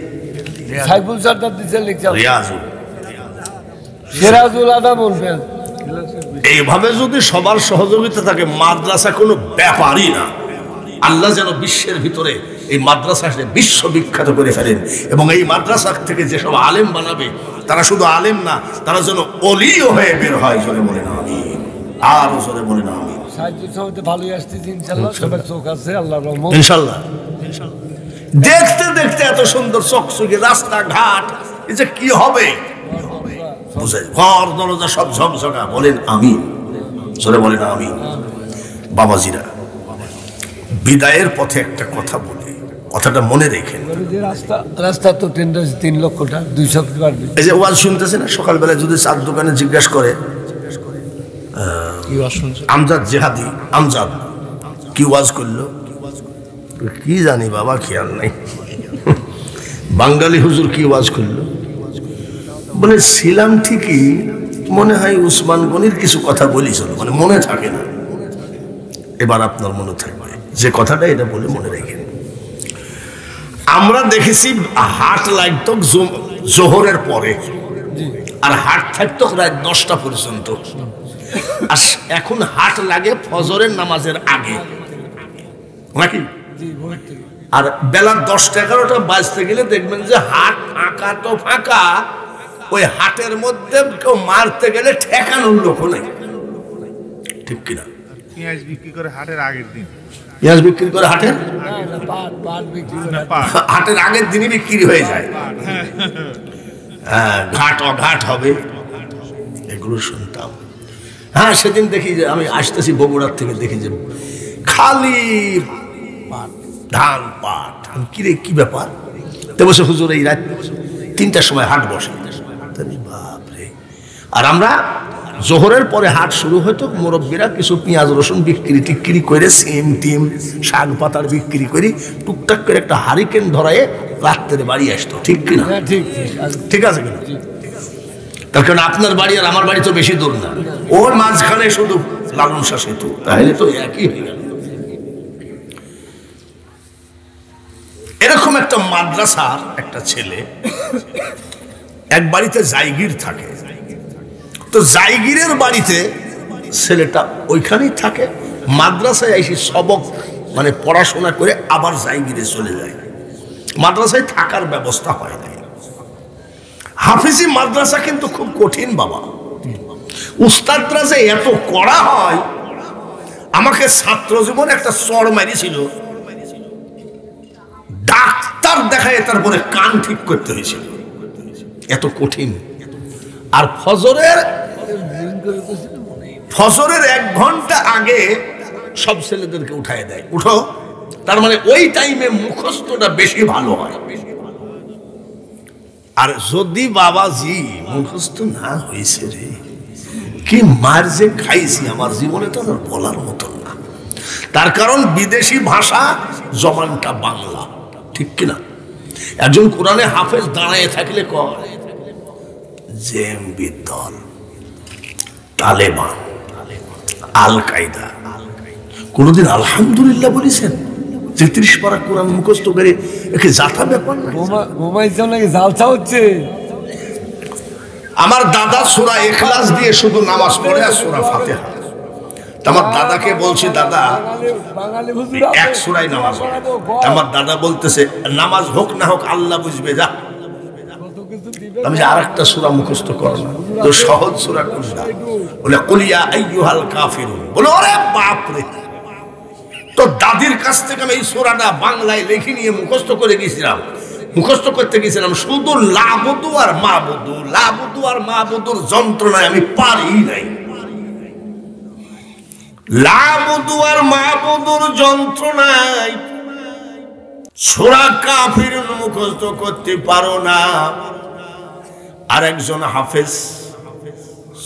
সাইফুল সরদার দিছে লিখছে রিয়াজুল। সিরাজুল আদম বলবেন। এইভাবে যদি সবার সহযোগিতা থাকে, মাদ্রাসা কোনো ব্যাপারই না। আল্লাহ যেন বিশ্বের ভিতরে এই মাদ্রাসাকে বিশ্ববিখ্যাত করে ফেলেন, এবং এই মাদ্রাসা থেকে যেসব আলেম বানাবে তারা শুধু আলেম না, তারা যেন অলিও হয়ে বের হয়। জোরে বলে না আমিন, আর জোরে বলে না আমিন। সাহিত্য সমিতি ভালোই আসতেছে ইনশাআল্লাহ, সবার চোখ আছে আল্লাহর রহমত ইনশাআল্লাহ। দেখতে দেখতে এত সুন্দর চকচকে রাস্তাঘাট, এই যে কি হবে বুঝে, ঘর দরজা সব ঝকঝকা। বলেন আমিন, জোরে বলেন আমিন। বাবাজিরা, বিদায়ের পথে একটা কথা বলি, কথাটা মনে রেখেন। যে রাস্তা তো 3 লক্ষ টাকা 200 পারবে। এই যে ওয়াজ শুনতেছে না, সকালবেলা যদি চার দোকানে জিজ্ঞাসা করে আমজাদ জেহাদি, আমজাদ কি ওয়াজ করলো, কি জানি বাবা, খেয়াল নাই। বাঙালি হুজুর কি ওয়াজ করলো, বলে ছিলাম ঠিকই, মনে হয় উসমান গনির কিছু কথা বলিছিল, মানে মনে থাকে না। এবার আপনার মনে থাকবে যে কথাটা, এটা বলে মনে রেখেন। আমরা দেখেছি হাট লাগতো জোহরের পরে, আর হাট থাকতো রাত 10টা পর্যন্ত। আর এখন হাট লাগে ফজরের নামাজের আগে, নাকি? আর বেলা 10-11টা বাজতে গেলে দেখবেন যে হাট ফাঁকা তো ফাঁকা, ওই হাটের মধ্যে কেউ মারতে গেলে ঠেকানোর লোক নেই, ঠিক কিনা? পেঁয়াজ বিক্রি করে হাটের আগের দিন, পেঁয়াজ বিক্রি করে হাটের পাট হাটের আগের দিনই বিক্রি হয়ে যায়। হ্যাঁ, ঘাট অঘাট হবে, এগুলো শুনতাম। হ্যাঁ, সেদিন দেখি যে আমি আসতেছি বগুড়ার থেকে, দেখি যে খালি ধান পাট। কিরে কি ব্যাপার? তো বসে হুজুর এই রাত 3টার সময় হাট বসে। বাপরে! আর আমরা জোহরের পরে হাট শুরু হতো, মুরব্বীরা কিছু পেঁয়াজ রসুন বিক্রি টিক্রি করে, সিম টিম শাক পাতার বিক্রি করি, টুকটাক করে একটা হারিকেন ধরায় রাত্রে বাড়ি আসতো, ঠিক কিনা? ঠিক আছে কিনা? তার কারণ আপনার বাড়ি আর আমার বাড়ি তো বেশি দূর না, ওর মাঝখানে শুধু লালন শাহ সেতু, তাহলে তো একই হয়ে গেল। এরকম একটা মাদ্রাসার একটা ছেলে, এক বাড়িতে জায়গির থাকে, তো জায়গিরের বাড়িতে ছেলেটা ওইখানেই থাকে, মাদ্রাসায় এসে সবক মানে পড়াশোনা করে আবার জায়গিরে চলে যায়। মাদ্রাসায় থাকার ব্যবস্থা হয় না। হাফিজি মাদ্রাসা কিন্তু খুব কঠিন বাবা, উস্তাদরা যে এত কড়া হয়। আমাকে ছাত্র জীবন একটা চড় মারিছিল, ডাক্তার দেখায় তারপরে কান ঠিক করতে হয়েছিল, এত কঠিন। আর ফজরের 1 ঘন্টা আগে সব ছেলেদেরকে উঠায় দেয়, উঠো। তার মানে ওই টাইমে মুখস্থটা বেশি ভালো হয়। আর যদি বাবাজি মুখস্থ না হয়েছে রে, কি মার যে খাইছি আমার জীবনে তো আর বলার মতন না। তার কারণ বিদেশি ভাষা, জবানটা বাংলা, ঠিক কিনা? একজন কোরআনে হাফেজ দাঁড়ায় থাকলে কয় জেএমবি দল, তালেবান, আল কায়দা, কোনদিন আলহামদুলিল্লাহ বলেছেন? 33 পারা কোরআন মুখস্থ করে একে জাতা ব্যাপার না। জালসা হচ্ছে। আমার দাদা সূরা ইখলাস দিয়ে শুধু নামাজ পড়ে আর সূরা ফাতিহা। আমার দাদাকে বলছি, দাদা এক সূরায় নামাজ হবে। আমার দাদা বলতেছে নামাজ হোক না হোক আল্লাহ বুঝবে, যা। আমি আর একটা সূরা মুখস্থ করব, তো সহজ সূরা কোনটা? বলে কুল ইয়া আইয়ুহাল কাফিরুন। বলে ওরে বাপ রে! তো দাদির কাছ থেকে আমি এই সূরাটা বাংলায় লিখে নিয়ে মুখস্থ করে গেছিলাম। মুখস্থ করতে গেছিলাম শুধু লাবুদু আর মাবুদু, লাবুদু আর মাবুদুর যন্ত্রণায় আমি পারি নাই। লাবুদু আর মাবুদুর যন্ত্রণায় সূরা কাফিরুন মুখস্থ করতে পারো না। আরেকজন হাফেজ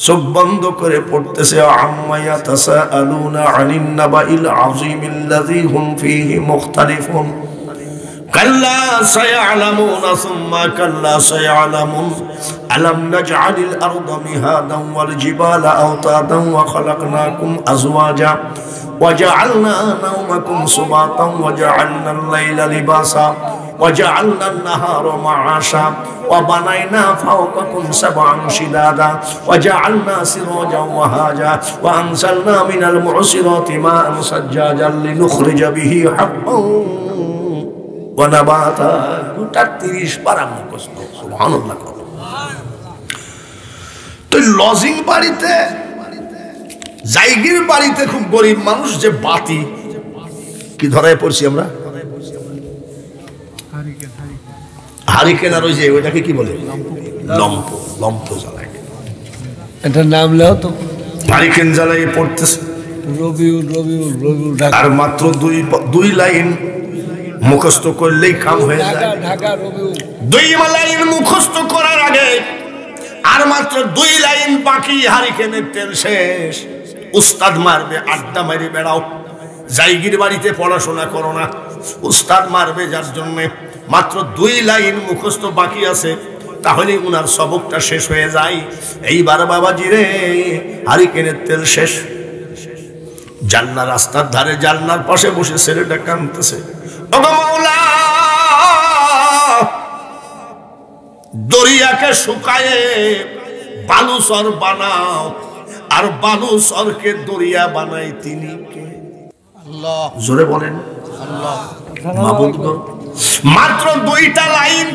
চোখ বন্ধ করে পড়তেছে আম্মা ইয়াতাসাআলুনা আনিন নাবাইল আযীমিল্লাযী হুম ফীহি মুখতালিফুন কাল্লা সায়ালামুনা সুম্মা কাল্লা সায়ালামুন আলাম নাজআলিল আরদা মিহাদান ওয়াল জিবালা আওতাদান ওয়া খালাকনাকুম আজওয়াজা ওয়া জাআলনা নাওমাকুম সুবাতান ওয়া জাআলনাল লাইলা লিবাসা وجعلنا النهار معاشا وبنينا فوقكم سبعا شدادا وجعلنا سراجا وهاجا وأنزلنا من المعصرات ماء ثجاجا لنخرج به حبا ونباتا 30 পারা মুখস্থ সুবহানাল্লাহ। তো লজিং বাড়িতে জায়গির বাড়িতে খুব গরিব মানুষ যে বাতি কি ধরায় পড়ছি আমরা হারিকেন আর ওই যে ওইটাকে কি বলে লম্প লম্প জ্বালায় এটার নাম লেও তো হারিকেন জ্বালাই পড়তেছে রবিউল রবিউল রবিউল আর মাত্র দুই লাইন মুখস্থ করলেই কাম হয়ে যায়। ঢাকা রবিউল 2 লাইন মুখস্থ করার আগে আর মাত্র 2 লাইন বাকি, হারিকেনের তেল শেষ। উস্তাদ মারবে, আড্ডা মারি বেড়াও, জায়গির বাড়িতে পড়াশোনা করো না, উস্তাদ মারবে যার জন্য মাত্র 2 লাইন মুখস্থ বাকি আছে, তাহলে উনার সবকটা শেষ হয়ে যায়। এইবার বাবাজি রে হারিকেনের তেল শেষ। জান্নার রাস্তার ধারে জান্নার পাশে বসে ছেলেটা কাঁদতেছে, ওগো মাওলা দরিয়াকে শুকায়ে বালুচর বানাও, আর বালুচরকে দরিয়া বানাই তিনি কে? আল্লাহ। জোরে বলেন আল্লাহ। মাবুদ গো, মাত্র 2টা লাইন।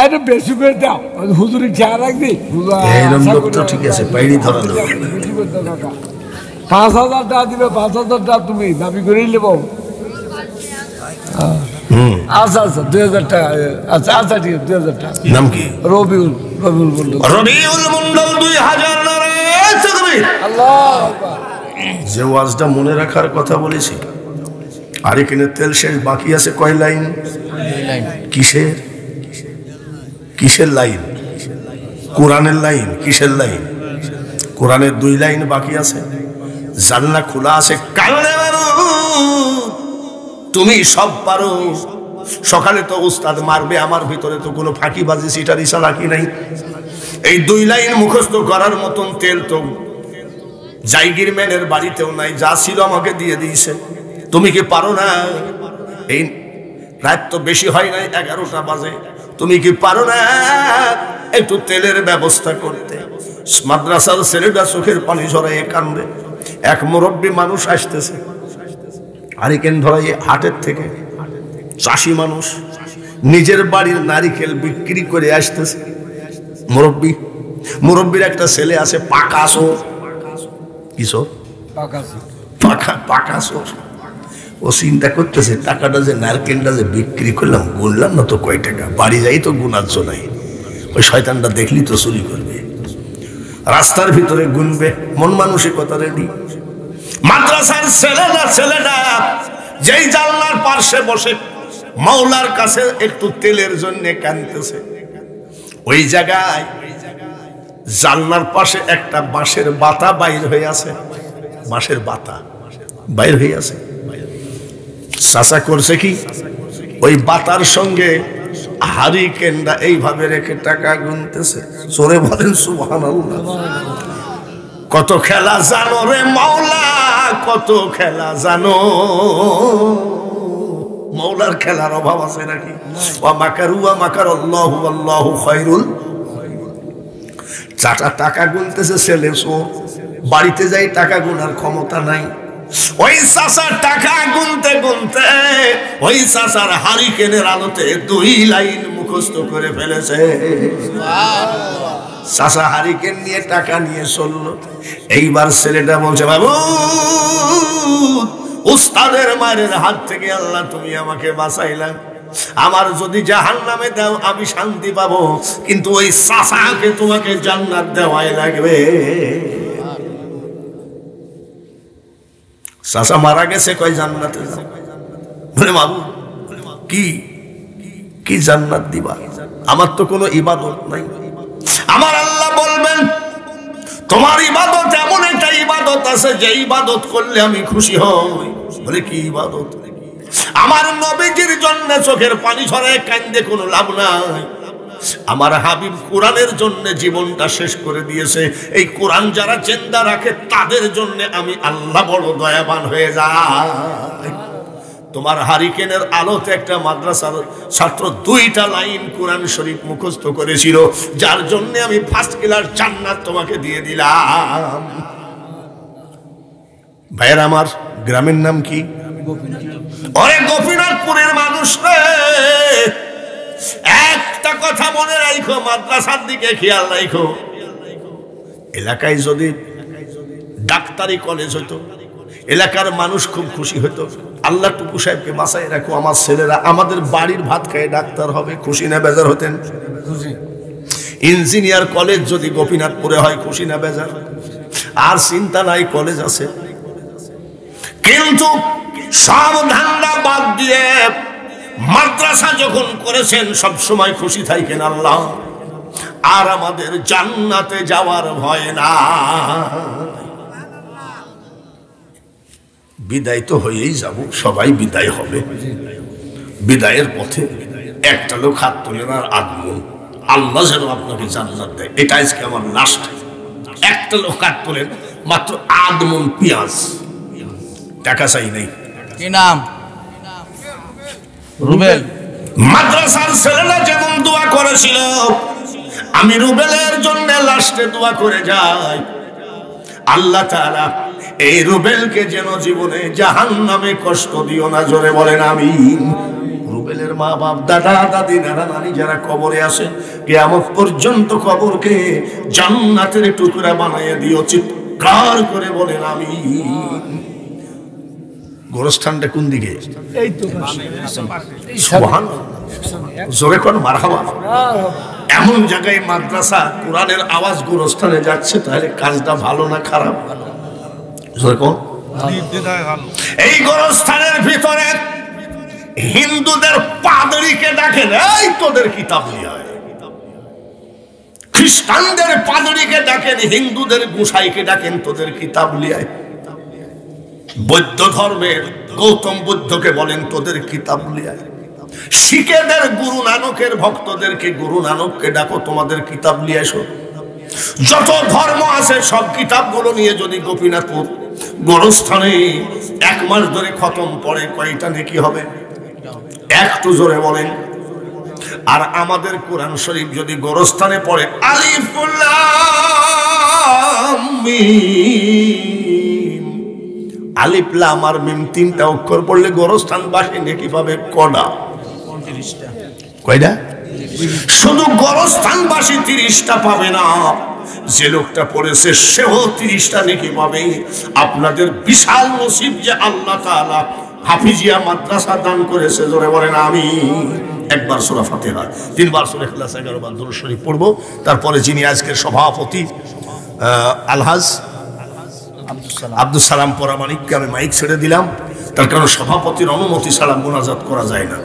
এটা বেশি করে দাও, হুজুরি খেয়াল রাখবি। এইরকম লোক তো ঠিক আছে, পাইনি ধরা দেবো। 5,000 টাকা দিবে, 5,000 টাকা তুমি দাবি করেই নেব। আচ্ছা আচ্ছা 2,000 টাকা, আচ্ছা আচ্ছা ঠিক আছে 2,000 টাকা। নাম কি? রবিউল রবিউল মন্ডল। রবিউল মন্ডল 2000 আল্লাহ। যে ওয়াজটা মনে রাখার কথা বলেছি, হারিকেনের তেল শেষ, বাকি আছে কয় লাইন? কিসের কিসের লাইন? কোরআনের লাইন। কিসের লাইন? কোরআনের 2 লাইন বাকি আছে। জানলা খোলা আছে, কানে মারো, তুমি সব পারো। সকালে তো উস্তাদ মারবে, আমার ভিতরে তো কোনো ফাঁকিবাজি সিটার ইশা রাখি নাই। এই 2 লাইন মুখস্থ করার মতন তেল তো জায়গির ম্যানের বাড়িতেও নাই, যা ছিল আমাকে দিয়ে দিয়েছে। তুমি কি পারো না? এই রাত তো বেশি হয় নাই, 11টা বাজে, তুমি কি পারো না একটু তেলের ব্যবস্থা করতে? মাদ্রাসার ছেলেটা চোখের পানি ঝরাইয়ে কান্দে। এক মুরব্বী মানুষ আসতেছে হারিকেন ধরাই হাটের থেকে, চাষি মানুষ, নিজের বাড়ির নারিকেল বিক্রি করে আসতেছে। মুরব্বীর একটা ছেলে আছে পাকা চোর। কি চোর? পাকা চোর। ও চিন্তা করতেছে, টাকাটা যে নারকেলটা যে বিক্রি করলাম, গুনলাম না তো কয় টাকা, বাড়ি যাই তো গুনার নাই, ওই শয়তানটা দেখলি তো চুরি করবে, রাস্তার ভিতরে গুনবে। মন মানসিকতা রেডি। মাদ্রাসার ছেলেটা যেই জানলার পাশে বসে মাওলার কাছে একটু তেলের জন্য কাঁদতেছে, ওই জায়গায় জানলার পাশে একটা বাঁশের বাতা বাইর হয়ে আছে। বাঁশের বাতা বাইর হয়ে আছে। চাচা করছে কি, ওই বাতার সঙ্গে হারিকেনটা এইভাবে রেখে টাকা গুনতেছে। চোরে বলেন সুবহানাল্লাহ। কত খেলা জানো রে মাওলা, কত খেলা জানো। মাওলার খেলার অভাব আছে নাকি? ওয়া মাকারু ওয়া মাকারাল্লাহু আল্লাহু খায়রুল। চাচা টাকা গুনতেছে, ছেলে চোর, বাড়িতে যাই টাকা গুনার ক্ষমতা নাই। ওই চাচার টাকা গুনতে গুনতে ওই চাচার হারিকেনের আলোতে 2 লাইন মুখস্থ করে ফেলেছে। চাচা হারিকেন নিয়ে টাকা নিয়ে চললো। এইবার ছেলেটা বলছে, বাবু উস্তাদের মায়ের হাত থেকে আল্লাহ তুমি আমাকে বাঁচাইলাম, আমার যদি জাহান্নামে দাও আমি শান্তি পাবো, কিন্তু ওই চাচাকে তোমাকে জান্নাত দেওয়াই লাগবে। চাচা মারা গেছে, কয় জান্নাতে যাও। বলে বাবু কি জান্নাত দিবা? আমার তো কোনো ইবাদত নাই। আমার আল্লাহ বলবেন তোমার ইবাদত এমন একটা ইবাদত আছে যে ইবাদত করলে আমি খুশি হই। বলে কি ইবাদত? আমার নবীজির জন্য চোখের পানি ঝরায় কান্দে কোনো লাভ নাই। আমার হাবিব কোরআনের জন্য জীবনটা শেষ করে দিয়েছে। এই কোরআন যারা জিন্দা রাখে তাদের জন্য আমি আল্লাহ বড় দয়াবান হয়ে যাই। তোমার হারিকেনের আলোতে একটা মাদ্রাসার ছাত্র 2টা লাইন কোরআন শরীফ মুখস্থ করেছিল, যার জন্য আমি ফার্স্ট ক্লাস জান্নাত তোমাকে দিয়ে দিলাম। ভাইয়ের আমার, গ্রামের নাম কি? ওরে গোপীনাথপুরের মানুষ রে, একটা কথা মনে রাখো, মাদ্রাসার দিকে খেয়াল রাখো। এলাকায় যদি ডাক্তারি কলেজ হতো, এলাকার মানুষ খুব খুশি হতো। আল্লাহ টুকু সাহেবকে বাঁচাই রাখো, আমার ছেলেরা আমাদের বাড়ির ভাত খেয়ে ডাক্তার হবে, খুশি না বেজার হতেন? ইঞ্জিনিয়ার কলেজ যদি গোপীনাথপুরে হয়, খুশি না বেজার? আর চিন্তা নাই, কলেজ আছে। কিন্তু সব ধান্দা বাদ দিয়ে মাদ্রাসা যখন করেছেন, সব সময় খুশি থাকেন আল্লাহ। আর আমাদের জান্নাতে যাওয়ার ভয় না। বিদায় তো হয়েই যাব, সবাই বিদায় হবে। বিদায়ের পথে একটা লোক হাত তোলেন আর আগমন, আল্লাহ যেন আপনাকে জান্নাত দেয়, এটা আজকে আমার লাস্ট। একটা লোক হাত তোলেন, মাত্র আগমন পেঁয়াজ, টাকা চাই নাই। কি নাম? রুবেল। মাদ্রাসার ছেলেরা যেমন দোয়া করেছিল, আমি রুবেলের জন্য লাস্টে দোয়া করে যাই, আল্লাহ তাআলা এই রুবেলকে যেন জীবনে জাহান্নামে কষ্ট দিও না। জোরে বলেন আমিন। রুবেলের মা বাপ, দাদা দাদি, নানা নানি যারা কবরে আসে, কিয়ামত পর্যন্ত কবরকে জান্নাতের টুকরা বানাইয়া দিও। চিৎকার করে বলেন আমিন। গোরস্থানটা কোন দিকে? এই তো সুবহানাল্লাহ, জোরে কোন মারহাবা। এমন জায়গায় মাদ্রাসা, কোরআনের আওয়াজ গোরস্থানে যাচ্ছে, তাহলে কাজটা ভালো না খারাপ? জোরে কোন। এই গোরস্থানের ভিতরে হিন্দুদের পাদরিকে ডাকেন, এই তোদের কিতাব নিয়ে আয়। খ্রিস্টানদের পাদরিকে ডাকেন, হিন্দুদের গোসাইকে ডাকেন, তোদের কিতাব নিয়ে আয়। বৌদ্ধ ধর্মের গৌতম বুদ্ধকে বলেন, তোদের কিতাব নিয়ে আয়। শিখেদের গুরু নানকের ভক্তদেরকে, গুরু নানককে ডাকো, তোমাদের কিতাব নিয়ে এসো। যত ধর্ম আছে সব কিতাবগুলো নিয়ে যদি গোপীনাথপুর গোরস্থানে 1 মাস ধরে খতম পড়ে, কয়টা নেকি হবে? একটু জোরে বলেন। আর আমাদের কোরআন শরীফ যদি গোরস্থানে পড়ে, আলিফ লাম মিম, আলিফ লাম আর মিম 3টা অক্ষর পড়লে গোরস্থানবাসী নেকি পাবে কয়টা? 30টা। কয়টা? শুধু গোরস্থানবাসী 30টা পাবে না, যে লোকটা পড়েছে সেও 30টা নেকি পাবে। আপনাদের বিশাল নসিব যে আল্লাহ তাআলা হাফিজিয়া মাদ্রাসা দান করেছে। জোরে বলেন আমিন। একবার সূরা ফাতিহা, 3 বার সূরা ইখলাস, 11 বার দরুদ শরীফ পড়বো। তারপরে যিনি আজকের সভাপতি আলহাজ আব্দুল সালাম পরামানিককে আমি মাইক ছেড়ে দিলাম, তার কারণ সভাপতির অনুমতি ছাড়া মোনাজাত করা যায় না।